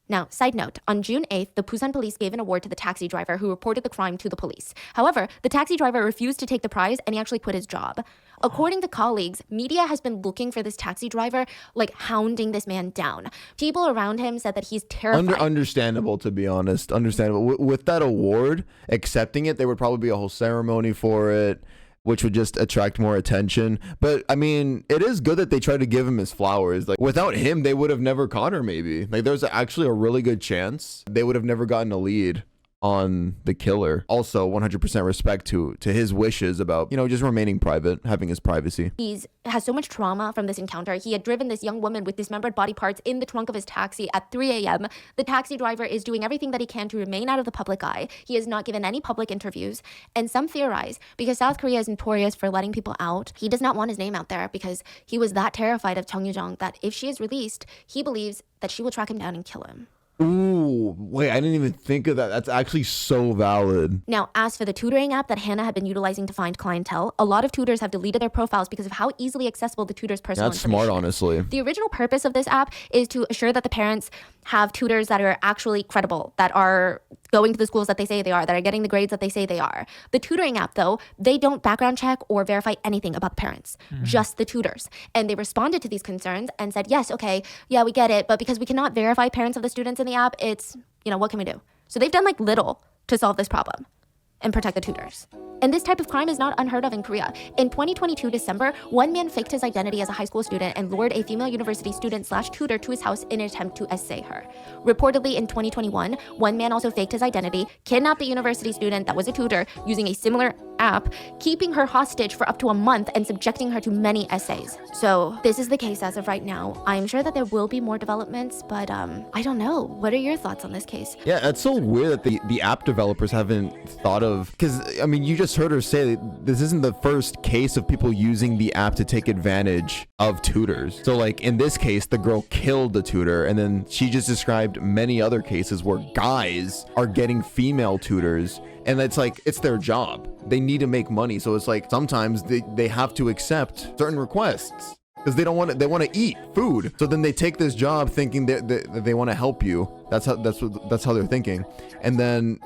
Now, side note, on June 8th, the Busan police gave an award to the taxi driver who reported the crime to the police. However, the taxi driver refused to take the prize and he actually quit his job. According to colleagues, media has been looking for this taxi driver, like hounding this man down. People around him said that he's terrified. Understandable, to be honest. Understandable. With that award, accepting it, there would probably be a whole ceremony for it. which would just attract more attention. But I mean, it is good that they try to give him his flowers. Like without him, they would have never caught her. Maybe like there's actually a really good chance they would have never gotten a lead on the killer. Also 100% respect to his wishes about, you know, just remaining private, having his privacy. He has so much trauma from this encounter. He had driven this young woman with dismembered body parts in the trunk of his taxi at 3 a.m. The taxi driver is doing everything that he can to remain out of the public eye. He has not given any public interviews. And some theorize, because South Korea is notorious for letting people out, he does not want his name out there because he was that terrified of Chung Yoo-jung that if she is released, he believes that she will track him down and kill him. Ooh, wait, I didn't even think of that. That's actually so valid. Now, as for the tutoring app that Hannah had been utilizing to find clientele, a lot of tutors have deleted their profiles because of how easily accessible the tutor's personal That's information smart, is. honestly. The original purpose of this app is to assure that the parents have tutors that are actually credible, that are going to the schools that they say they are, that are getting the grades that they say they are. The tutoring app, though, they don't background check or verify anything about the parents, just the tutors. And they responded to these concerns and said, yes, okay, yeah, we get it, but because we cannot verify parents of the students in the app, it's, you know, what can we do? So they've done like little to solve this problem and protect the tutors. And this type of crime is not unheard of in Korea. In 2022 December, one man faked his identity as a high school student and lured a female university student/tutor to his house in an attempt to essay her. Reportedly in 2021, one man also faked his identity, kidnapped a university student that was a tutor using a similar app, keeping her hostage for up to a month and subjecting her to many essays. So this is the case as of right now. I'm sure that there will be more developments, but I don't know. What are your thoughts on this case? Yeah, it's so weird that the app developers haven't thought of, because I mean, you just heard her say this isn't the first case of people using the app to take advantage of tutors. So like in this case, the girl killed the tutor, and then she just described many other cases where guys are getting female tutors, and it's like it's their job. They need to make money, so it's like sometimes they have to accept certain requests because they want to eat food. So then they take this job thinking that they want to help you. That's how they're thinking, and then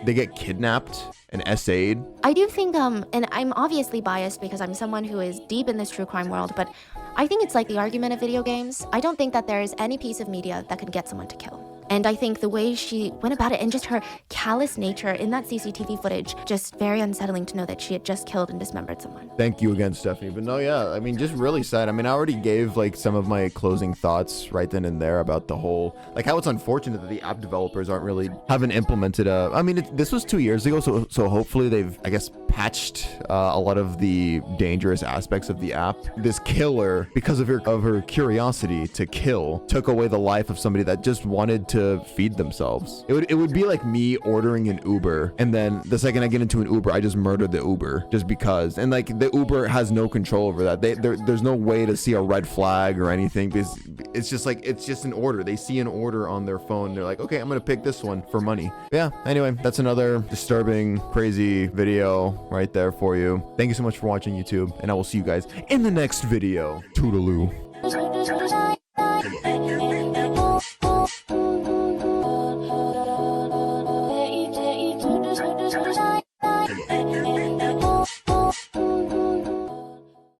they get kidnapped and essayed. I do think, and I'm obviously biased because I'm someone who is deep in this true crime world, but I think it's like the argument of video games. I don't think that there is any piece of media that can get someone to kill. And I think the way she went about it and just her callous nature in that CCTV footage, just very unsettling to know that she had just killed and dismembered someone. Thank you again, Stephanie. But no, yeah, I mean, just really sad. I mean, I already gave like some of my closing thoughts right then and there about the whole, like how it's unfortunate that the app developers haven't implemented I mean, this was 2 years ago, so hopefully they've, I guess, patched a lot of the dangerous aspects of the app. This killer, because of her curiosity to kill, took away the life of somebody that just wanted to feed themselves. It would be like me ordering an Uber, and then the second I get into an Uber, I just murder the Uber just because. And like the Uber has no control over that. There's no way to see a red flag or anything, because it's just like, it's just an order. They see an order on their phone. They're like, okay, I'm gonna pick this one for money. Yeah, anyway, that's another disturbing, crazy video right there for you. Thank you so much for watching, YouTube, and I will see you guys in the next video. Toodaloo.